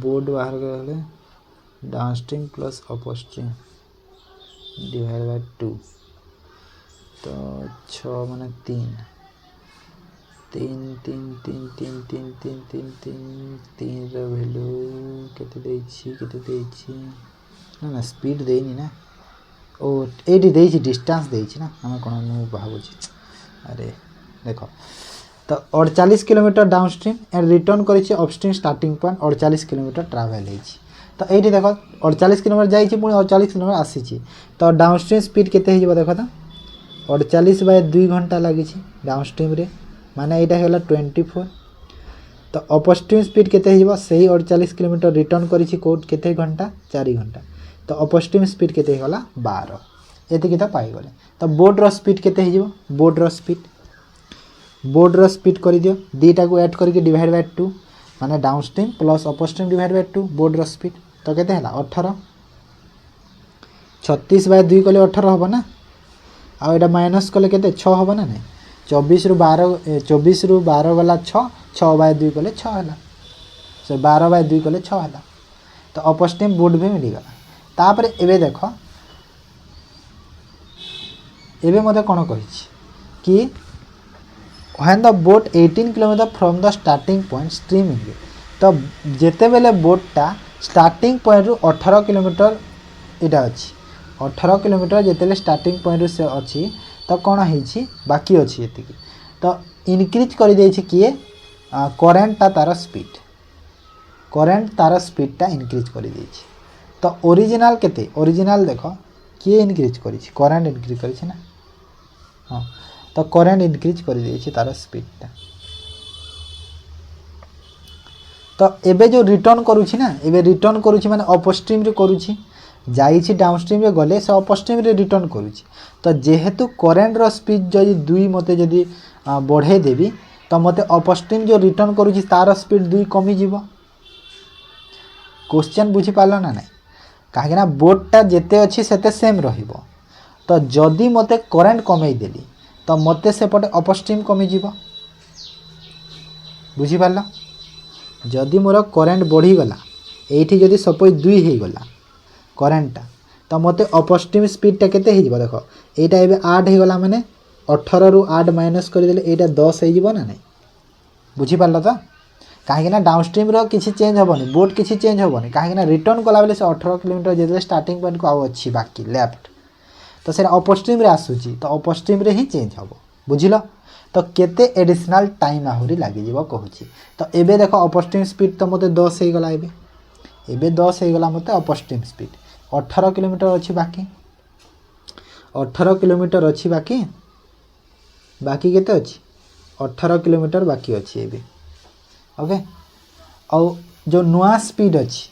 बोर्ड बाहर गले downstream plus upstream divide by 2 तो 6 माने 3 तीन तीन तीन तीन तीन तीन तीन तीन तीन भैल्यू केते ना स्पीड देनी ना ओ ये डिस्टेंस देछि ना हम कोन मु भाबुछि अरे देखो तो 48 किलोमीटर डाउनस्ट्रीम एंड रिटर्न करिछि upstream starting point 48 kilometre travel हेछि तो ये देखो 48 किलोमीटर जाइछि पुणी 48 किलोमीटर आसीछि तो डाउनस्ट्रीम स्पीड केते हेजिबो देखो तो 48/2 घंटा लागिछि डाउनस्ट्रीम रे माने एटा हेला 24 तो अपस्ट्रीम स्पीड केते हेजिबो सही 48 किलोमीटर रिटर्न करिछि कोड केते घंटा 4 घंटा तो अपस्ट्रीम स्पीड केते होला 12 एतिकी तो पाई गले तो बोट रो स्पीड केते हेजिबो बोट रो स्पीड कर दियो दीटा को ऐड करके डिवाइड बाय 2 माने downstream plus upstream divide by 2 boat रो स्पीड तो केते होला 18 36/2 कले 18 होबो ना आ एटा माइनस कले केते 6 होबो ना नै 24 रु 12 गला 6/2 कले 6 होला से 12/2 कले 6 होला तो अपस्ट्रीम बोट भी मिल गला तापर एबे देखो एबे मते कोन कहिछि कि when the boat 18 km from the starting point streaming तो जेते बेले बोटटा स्टार्टिंग पॉइंट रु 18 किलोमीटर इटा अछि 18 किलोमीटर जेते बेले स्टार्टिंग पॉइंट रु से अछि तो कोन हेछि बाकी अछि एतिकी तो इनक्रीज करि दै छि किए करंट तार स्पीड इनक्रीज करि दै छि तो ओरिजिनल केते ओरिजिनल देखो किए इनक्रीज करि छि करंट इनक्रीज करि छि ना हां तो करंट इनक्रीज कर दी तार स्पीड तो एबे जो रिटर्न करूछि ना एबे रिटर्न करूछि माने अपस्ट्रीम रे करूछि जाईछि डाउनस्ट्रीम रे गले से अपस्ट्रीम रे रिटर्न करूछि तो जेहेतु करंट रो स्पीड जदी 2 मते जदी बढ़े देबी तो मते अपस्ट्रीम जो रिटर्न करूछि तार स्पीड 2 कमी जीवो क्वेश्चन बुझी पालो ना नै काहे ना बोटटा जेते अछि सेते सेम रहिबो तो जदी मते करंट कमेई देली तो मते सेपटे अपस्ट्रीम कमी जीवो बुझी पारला जदी मोर करंट बढ़ी गला एठी जदी सपोज 2 हे गला करंटटा तो मते अपस्ट्रीम स्पीडटा केते हे जीवो देखो एटा एबे 8 हे गला माने 18 रु 8 माइनस कर देले एटा 10 हे जीवो ना नै बुझी पारला तो काहे ना डाउनस्ट्रीम रो किछि चेंज होबनी बोट किछि चेंज होबनी काहे ना रिटर्न कला बेले से 18 किलोमीटर जेते स्टार्टिंग पॉइंट को आउ अछि बाकी लेफ्ट तो से अपस्ट्रीम रे आसुची तो अपस्ट्रीम रे ही चेंज होबो बुझिलो तो केते एडिशनल टाइम आहुरी लागि जीवो कहूची तो एबे देखो अपस्ट्रीम स्पीड तो मते 10 हे गला एबे 10 हे गला मते अपस्ट्रीम स्पीड 18 किलोमीटर अछि बाकी 18 किलोमीटर अछि बाकी केते अछि 18 किलोमीटर बाकी अछि एबे ओके औ जो नुआ स्पीड अछि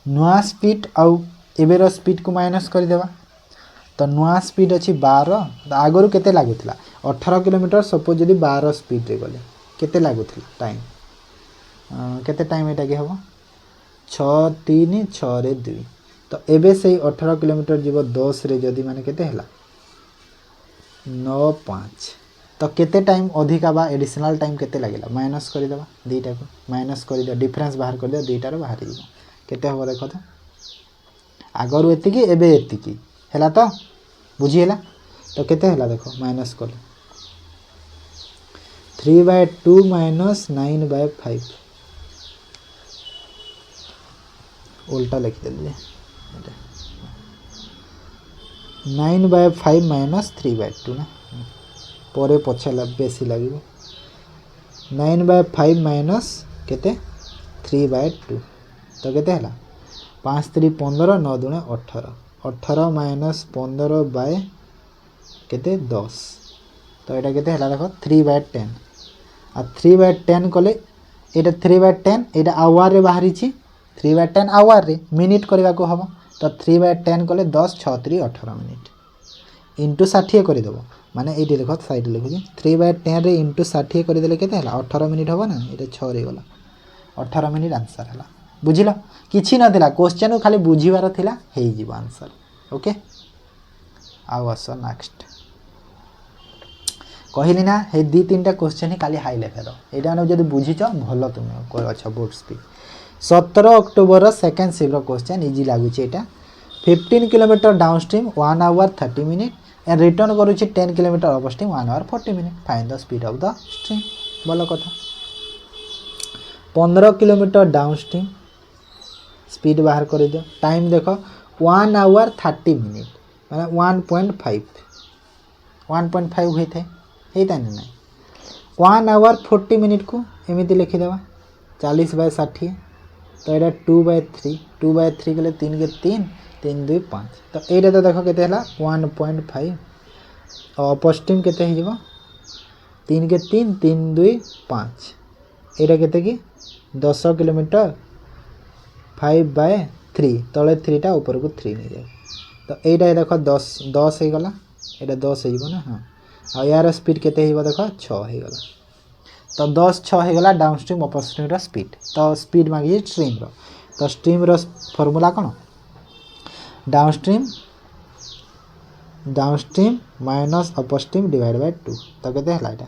नुआ स्पीड औ एबे रो स्पीड को माइनस कर देबा तो नुआ स्पीड अच्छी 12 आगरू केते लागुला 18 किलोमीटर सपोज जदि 12 स्पीड रे गले केते लागुला टाइम केते टाइम एटा के हबो 6 3 6 रे 2 तो एबे से 18 किलोमीटर जीव 10 रे जदि माने केते हला 9 5 तो केते टाइम अधिका बा एडिशनल टाइम केते लागेला माइनस कर देबा दीटा को माइनस कर दे डिफरेंस बाहर कर दे दीटा रे बाहर जीव केते हबो देखो तो आगरू एतिकी एबे एतिकी हैला तो बुझीला तो केते हैला देखो माइनस कर 3/2 माइनस 9/5 उल्टा लिख देले 9/5 माइनस 3/2 ना परे पछला बेसी लागिबो 9/5 माइनस केते 3/2 तो केते हैला 5 3 15 9 2 18 18 माइनस 15 बाय केते 10 तो एटा केते हला देखो 3/10 आ 3/10 कले एटा 3/10 एटा आवर रे बाहरी छी 3/10 आवर रे मिनिट करबा को हबो तो 3/10 कले 10 6 3 18 मिनिट इनटू 60 कर देबो माने एटी देखो साइड लिखु छी 3/10 रे इनटू 60 कर देले केते हला 18 मिनिट हबो ना एटा 6 रे गला 18 मिनिट आंसर हला बुझिलो किछि न थिला क्वेश्चन को खाली बुझीबार थिला हेई जीव आंसर ओके आउ आसो नेक्स्ट कहली ना हे दी तीनटा क्वेश्चन ही खाली हाई लेखा एटा न जदी बुझिछ भलो तुम को अच्छा boat speed 17 October second shift question easy लागु छी एटा 15 kilometre downstream 1 hour 30 minute return करुच्ची 10 kilometre upstream 1 hour 40 minute find the speed of the stream भल कथा 15 किलोमीटर डाउन स्ट्रीम स्पीड बाहर कर दियो टाइम देख 1 आवर 30 मिनिट माने 1.5 होता है ना 1 आवर 40 मिनिट को एमती लिखिदेवा 40/60 तो यहाँ 2/3 गले 3 के 3 3 2 5 तो यहाँ तो देख के 1.5 और अपर स्ट्रीम के 3 के 3 3 2 5 यहाँ के 10 किलोमीटर 5/3 तले 3 टा ऊपर को 3 नहीं जाए तो यहाँ देख 10 हो गला यहाँ 10 हो ना हाँ और यार स्पीड के देख 6 हो गला तो 10 6 हो गला डाउन स्ट्रीम अपर स्ट्रीम रो स्पीड तो स्पीड मांगी स्ट्रीम रो तो स्ट्रीम रो फॉर्मूला कौन down stream minus upper stream divide by 2 तो केते हला एटा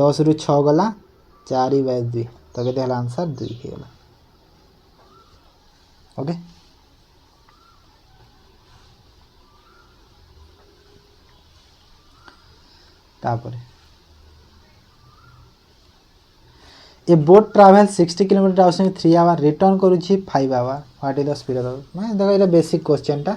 10 रु 6 गला 4/2 तो केते हला आंसर 2 हो गला ओके तापर a boat travel 60 kilometre down 3 hour return करुच्ची 5 hour what is the speed of मैं देखो ये बेसिक क्वेश्चन टा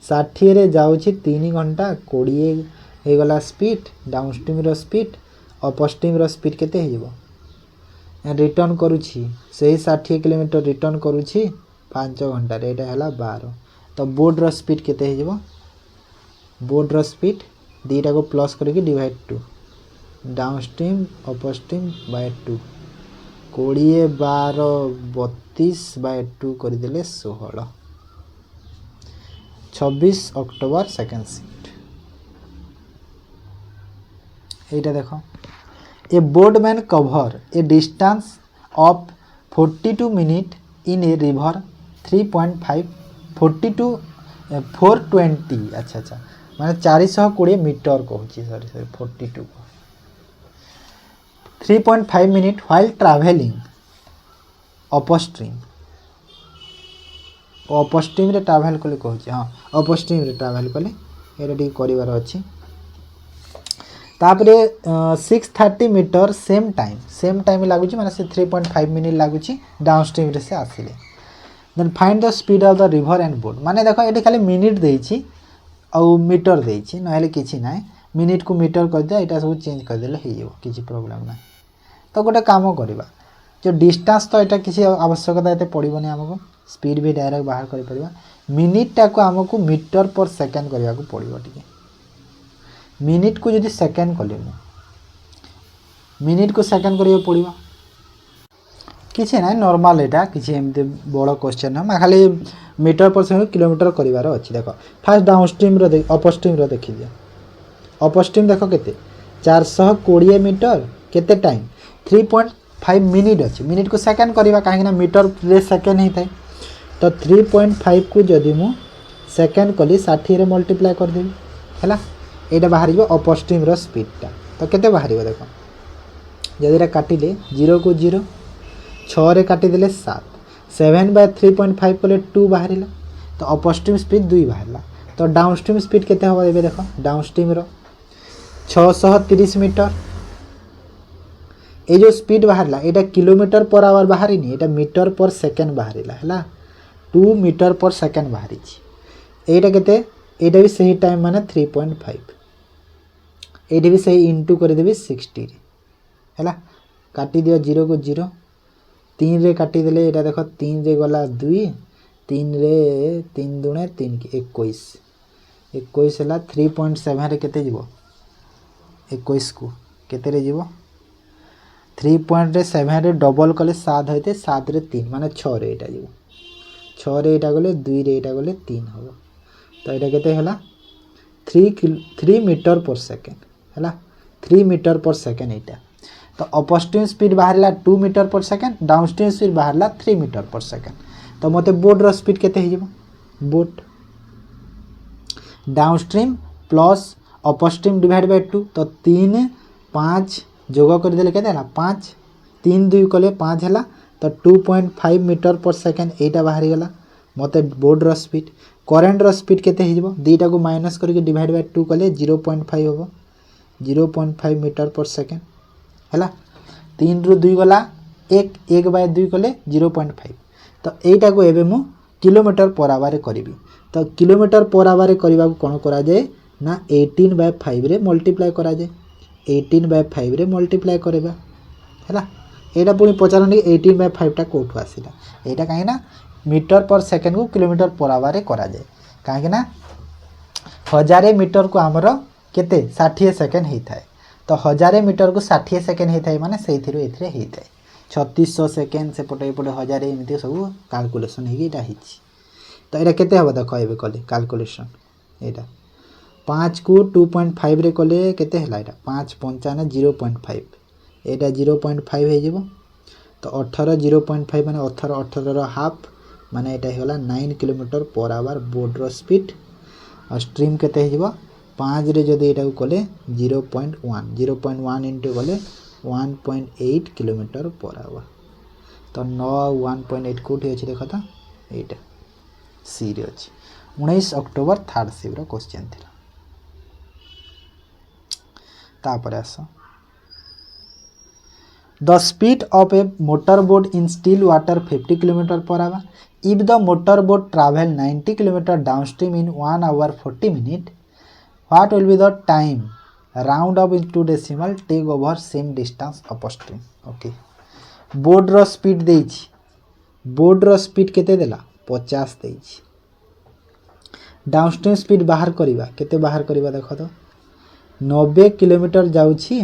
60 रे जाउची 3 घंटा 20 हे गला स्पीड डाउन स्ट्रीम रो स्पीड अपर स्ट्रीम रो स्पीड केते हे जेबो रिटर्न करुच्ची सही 60 किलोमीटर रिटर्न करुच्ची 5 घंटा रे एटा हला 12 तो बोट रो स्पीड केते हे जेबो बोट रो स्पीड दीटा को प्लस करके divide 2 downstream upper stream by 2 20 12 32/2 करदेले 16 26 अक्टोबर सेकेंड शिफ्ट एटा देखो ए boatman cover a distance of 42 minute in a river 3.5 42 420 अच्छा माने 420 मीटर कहूँ sorry 42 3.5 minute while travelling upper stream upper stream रे ट्रैवल कले कहूँ हाँ अपर स्ट्रीम रे ट्रैवल कले ये कर अच्छी तापरे 630 मीटर सेम टाइम लगुच माने से 3.5 मिनिट लगुच डाउन स्ट्रीम रे से आसिले then find the speed of the river and boat माने देखो ये खाली मिनिट देछि और मीटर देछि नहले किछि ना मिनिट को मीटर कर दिया यहाँ सब चेंज करदेले हो किसी प्रोब्लेम ना तो गोटे काम करवा जो डिस्टेंस तो यहाँ किसी आवश्यकता ये पड़ोनी आमको स्पीड भी डायरेक्ट बाहर कर पड़ा मिनिटा को आमको मीटर पर सेकेंड करने को पड़ो टे मिनिट को जदि सेकेंड कले मिनिट को सेकेंड करा पड़ो किसी ना नॉर्मल यहाँ किसी एमती बड़ क्वेश्चन ना खाली मीटर पर सेकेंड किलोमीटर करार अच्छी देख fast down stream upper stream देखी दिया अपर स्ट्रीम देख के 420 मीटर केते टाइम 3.5 मिनिट अच्छी मिनिट को सेकेंड करवा कहीं मीटर रे सेकेंड होता है तो 3.5 को जदि मु सेकेंड कली 60 रे मल्टीप्लाई करदेवी है यहाँ बाहर अपर स्ट्रीम रो स्पीडटा तो केते बाहर देख जदि काटिले 0 को 0 6 रे काटिदेले 7 7/3.5 कले 2 बाहर तो अपर स्ट्रीम स्पीड 2 बाहर तो डाउन स्ट्रीम स्पीड केते हम ए देख डाउन स्ट्रीम रो 630 मीटर ये जो स्पीड बाहर यहाँ किलोमीटर पर आवर बाहर नहीं मीटर पर सेकेंड बाहर है 2 मीटर पर सेकेंड बाहरी यहाँ के भी सही टाइम माने 3.5 ये भी सही इंटू करदेवी 60 है काटी दियो 0 को 0 3 रे काटिदेले यहाँ देख 3 रे गला 2 3 रे 3 दुणे 3 21 21 है 3.7 रे केते जीवो 21 को केते रे जीवो 3.7 रे डबल कले 7 होते 7 रे 3 माने 6 रे एटा जीवो 6 रे एटा गले 2 रे एटा गले 3 हो तो यहाँ केते हला 3 मीटर पर सेकेंड है 3 मीटर पर सेकेंड यहाँ तो अपर स्ट्रीम स्पीड बाहर 2 मीटर पर सेकेंड डाउन स्ट्रीम स्पीड बाहर 3 मीटर पर सेकेंड तो मत बोट रो स्पीड केते हो boat down stream plus upper stream divide by 2 तो 3 5 जोग करदे के 5 3 2 कले 5 है तो 2.5 मीटर पर सेकेंड यहाँ बाहरी गला मते बोर्ड स्पीड करेन्ट स्पीड केते हो दुईटा को माइनस करके डिवाइड बाय 2 कले 0.5 हम 0.5 मीटर पर सेकेंड है 3 रु 2 गला 1 बाय 2 कले 0.5 तो यहीटा को एबे मु किलोमीटर पर आवर करी तो किलोमीटर पर आवर करने कौन करा जाए ना 18 बाय 5 रे मल्टीप्लाई करा जाए 18 बाय 5 रे मल्टीप्लाई करबा है यहाँ पुणी पचारनी 18 बाय 5 टा कौटू आसला यहाँ कहीं मीटर पर सेकेंड को किलोमीटर पर आवर करा जाए कहीं 1000 मीटर को आमर केते 60 सेकेंड होता है तो 1000 मीटर को 60 सेकेंड होता है माने से होता है 3600 सेकेंड सेपटे एपटे 1000 एमती सब कैलकुलेसन होगी तो यहाँ केते हम देख ये कले कैलकुलेसन यहाँ 5 को 2.5 रे कले केते हला एटा 5 55 0.5 एटा 0.5 हो तो 18 0.5 माने 18 रो हाफ माने एटा होला 9 किलोमीटर पर आवर बोर्ड रो स्पीड और स्ट्रीम केते हो 5 रे जदि एटा कले 0.1 इंटू कले 1.8 किलोमीटर पर आवर तो 1.8 कोठी अछि देख तो एटा सी रे अछि 19 अक्टोबर 3rd शिफ्ट रो क्वेश्चन थिला तापर आस the speed of a motor boat in still water 50 kilometre per hour if the motor boat travel 90 kilometre downstream in 1 hour 40 minutes what will be the time round up into decimal take over same distance upstream okay boat रो speed देछि boat रो speed केते देला 50 देछि downstream speed बाहर करिबा केते बाहर करिबा देखो तो 90 किलोमीटर जाउछि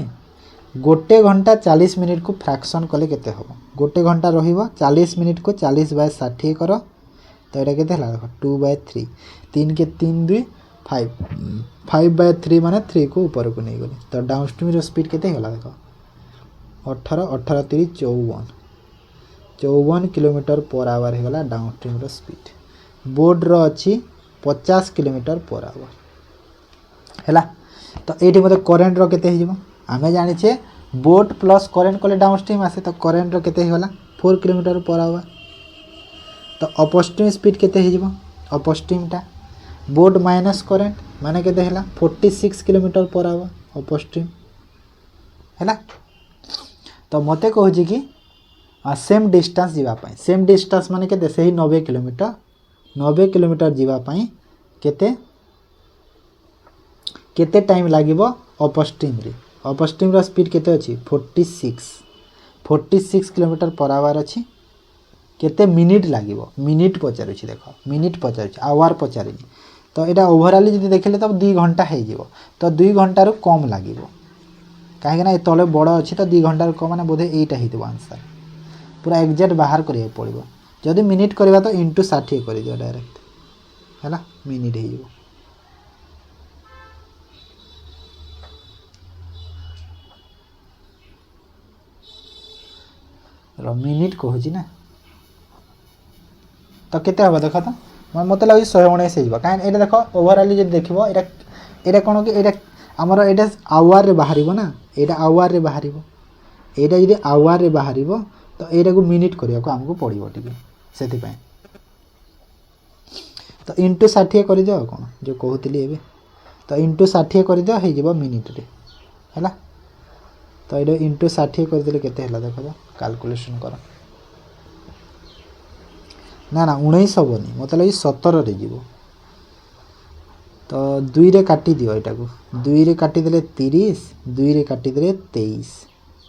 गोटे घंटा 40 मिनिट को फ्रैक्शन कले केते हो गोटे घंटा रहिबो 40 मिनिट को 40 बाय 60 करो तो एटा केते हला देखो 2 बाय 3 3 के 3 2 5 बाय 3 माने 3 को ऊपर को नहीं गले तो डाउनस्ट्रीम रो स्पीड केते होला देखो 18 18 3 54 kilometre per our Hella downstream row speed board रो अछि 50 किलोमीटर पर आवर हैला तो ये मत करेन्ट रो केते हिजबो आमे जानि छे बोट प्लस करेन्ट कले डाउनस्ट्रीम आसे तो करेन्ट रो केते होला 4 किलोमीटर पर आवर तो अपस्ट्रीम स्पीड केते हिजबो अपस्ट्रीम टा बोट माइनस करेन्ट माने केते होला 46 किलोमीटर पर आवर अपस्ट्रीम हैला तो मते कहू छी कि सेम डिस्टेंस जीवा पाई सेम डिस्टेंस माने केते सही 90 किलोमीटर जीवा पाई केते केते टाइम लागिबो अपस्ट्रीम रो स्पीड केते अछि 46 किलोमीटर पर आवर अछि केते मिनिट लागिबो मिनिट पचारु छी देखो मिनिट पचारु छी आवर पचारि तो एटा ओवरऑल जदि देखले तब 2 घंटा हे जिवो तो 2 घंटा रो कम लागिबो काहे ना ए तले बड़ अछि तो 2 घंटा रो कम माने बोधे एटा हितबो आंसर पूरा एग्जैक्ट बाहर करिया पड़िबो जदि मिनिट करबा तो इनटू 60 करि दियो डायरेक्ट हैला मिनिट हे जिवो मिनिट कहूँ ना तो केते हम देख तो मत लगे 119 हो कहीं ये देख ओवरऑल जो देख ये कौन कि ये आमर ये आवर रे बाहर ना ये आवर रे बाहर ये जी आवर रे बाहर तो यहाँ को मिनिट करने को आमको पड़ो से तो इंटू 60 कर दियो कौन जो कहती तो इंटू 60 कर दियो हो मिनिट रे है तो ये इंटू 60 करदे केते हला देख कैलकुलेशन कर ना ना 19 हेनी मत लगे 17 रे जीवो तो 2 रे काटी दियो एटा को 2 रे काटी देले 30 2 रे काटी देले 23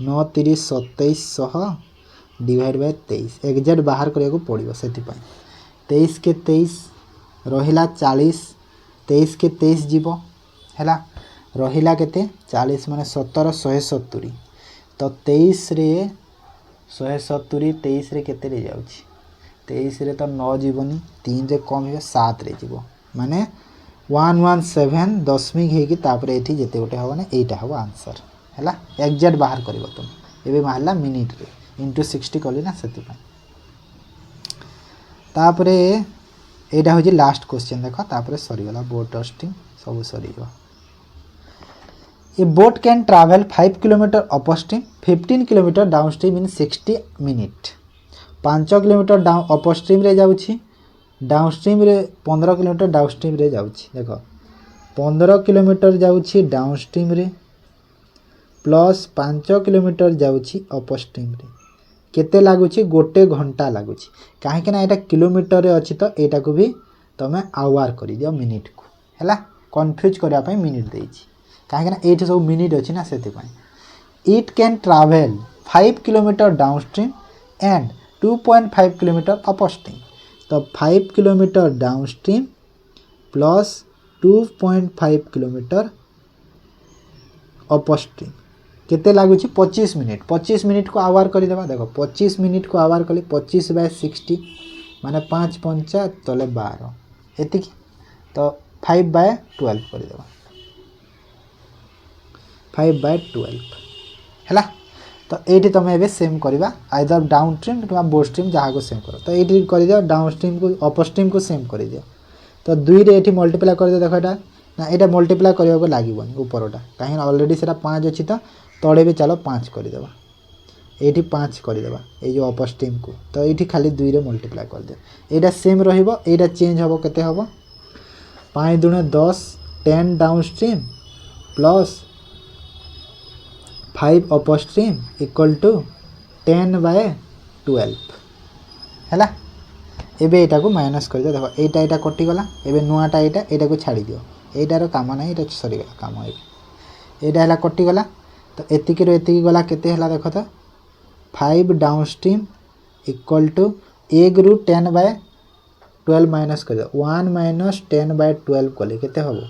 9 30 2700 डिवाइड बाय 23 एग्जैक्ट बाहर करिया को पड़िबो सेति पय 23 के 23 रहिला 40 23 के 23 जीवो हैला रहिला केते 40 माने 17 170 तो 23 रे 170 23 रे केते रे जाउची 23 रे तो 9 जीवनी 3 रे कम हे 7 रे जीवो माने 117 दशमिक हेकी तापरे एठी जेते गोटे हो ने एटा हो आंसर हैला एग्जैक्ट बाहर करिवो तुम एबे मारला मिनिट रे इंटू 60 कली ना सेति पय तापरे एटा हो जे लास्ट क्वेश्चन देखो तापरे सरी गला बोट टेस्टिंग सब सरी गयो A boat can travel 5 km upstream, 15 km downstream in 60 minutes. 5 km down upstream रे जाउछि डाउनस्ट्रीम रे 15 किलोमीटर डाउनस्ट्रीम रे जाउछि देख 15 किलोमीटर जाउछि डाउनस्ट्रीम रे प्लस 5 किलोमीटर जाउछि अपस्ट्रीम रे केते लागुछि गोटे घंटा लागुछि काहे ना एटा किलोमीटर रे अछि तो एटा को भी तमे आवर करि दियो मिनिट को हैला कंफ्यूज करिया पय मिनिट देछि काहे ना एठी सब मिनिट अछि ना सेति पय it can travel 5 kilometre downstream and 2.5 kilometre upstream तो 5 kilometre downstream plus 2.5 kilometre upstream केते लागुछि 25 मिनिट को आवर करि देबा देखो 25 मिनिट को आवर कले 25/60 माने 5 पंचा तले 12 एति तो 5/12 करि देबा 5/12 हैला तो एठी तमे एबे सेम करबा आइदर डाउनस्ट्रीम किबा बोस्ट्रीम जहा को सेम करो तो एठी करि दियो डाउनस्ट्रीम को अपस्ट्रीम को सेम करि दियो तो 2 रे एठी मल्टीप्लाई कर दियो देखो एटा ना एटा मल्टीप्लाई करियो को लागिबोनी ऊपरटा काहे ऑलरेडी सेटा 5 अछि तो तळे भी चलो 5 कर देबा एठी 5 कर देबा ए जो अपस्ट्रीम को तो एठी खाली 2 रे मल्टीप्लाई कर दे एटा सेम रहिबो एटा चेंज हबो केते हबो 5 दुने 10 10 downstream plus 5 upstream equal to 10/12 हैला एबे एटा को माइनस कर दे देखो एटा एटा कटि गला एबे नुआटा एटा को छाडी दियो एटार काम नै एटा सरी गला काम एटा हला कटि गला तो एतिकी रो एतिकी गला केते हला देखो तो 5 डाउनस्ट्रीम इक्वल टू 1 रू 10/12 माइनस कर दो 1 माइनस 10/12 कले केते हबो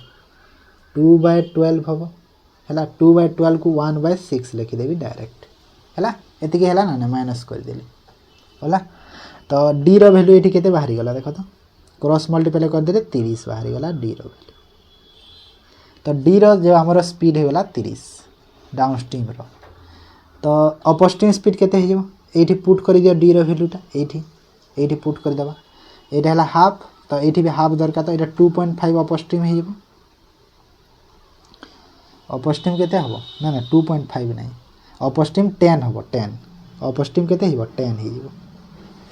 2/12 हबो हला 2/12 को 1/6 लिखि देबी डायरेक्ट हला एतिकी हला ना माइनस कर देली होला तो डी रो वैल्यू एठी केते बाहरी गला देखो तो क्रॉस मल्टीप्लाई कर देले 30 बाहरी गला डी रो वैल्यू तो डी रो जो हमर स्पीड हे गला 30 डाउनस्ट्रीम रो तो अपस्ट्रीम स्पीड केते हे जेबो एठी पुट कर दियो डी रो वैल्यूटा एठी पुट कर देबा एटा हला हाफ तो एठी भी हाफ दरकार तो एटा 2.5 अपस्ट्रीम हे जेबो अपस्ट्रीम केते हबो ना ना 2.5 नै अपस्ट्रीम 10 हबो 10 अपस्ट्रीम केते हेबो 10 हे जेबो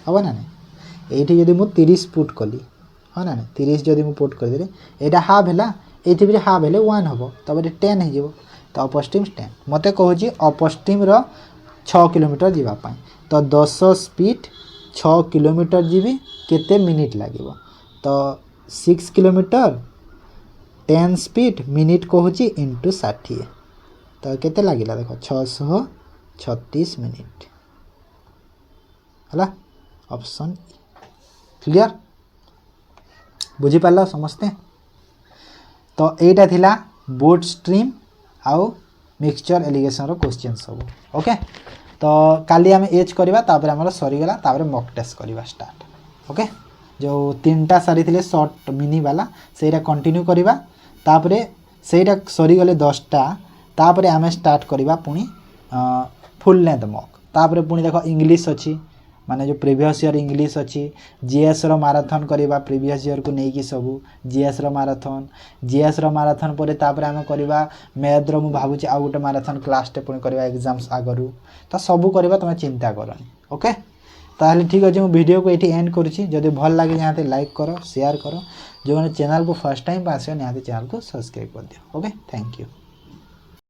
हबो ना नै एठी जदी मु 30 पुट कली ह ना 30 जदी मु पुट कर देले एटा हाफ हला एठी भी हाफ हेले 1 हबो तबे 10 हे जेबो तो अपस्ट्रीम 10 मते कहू छी अपस्ट्रीम रो 6 किलोमीटर जीवा पाए तो 10 स्पीड 6 किलोमीटर जीवी केते मिनिट लागिवो तो 6 किलोमीटर 10 स्पीड मिनिट कहू छी इनटू 60 तो केते लागिला देखो 636 मिनिट हला ऑप्शन क्लियर बुझी पाला समझते तो एटा थिला बोट स्ट्रीम आउ मिक्सचर एलिगेशन रो क्वेश्चन सब ओके तो काली आम एज करवा तापर आमर सरीगला तापर मॉक टेस्ट करवा स्टार्ट ओके जो 3टा सारी थिले शॉर्ट मिनी वाला सेटा कंटिन्यू करवा तापर सेटा सरीगले 10टा तापर आम स्टार्ट करवा पुणी फुल लेंथ मॉक तापर पुणी देख इंग्लिश अच्छी माने जो प्रीवियस ईयर इंग्लिश अच्छी जीएस रो मैराथन करवा प्रीवियस ईयर को लेकिन सबू जीएस रो मैराथन पर तापर आम करवा मैथ रो मु भाबुची आ गोटे मैराथन क्लास टे पुणी करवा एग्जाम्स आगरू तो सबू करवा तुम चिंता करनी ओके ताहले ठीक अच्छे मुझे वीडियो को ये एंड करुँची जदि भल लगे यहाँ लाइक करो शेयर करो जो मैंने चैनल को फर्स्ट टाइम आस निहाती चैनल को सब्सक्राइब कर दियो ओके थैंक यू।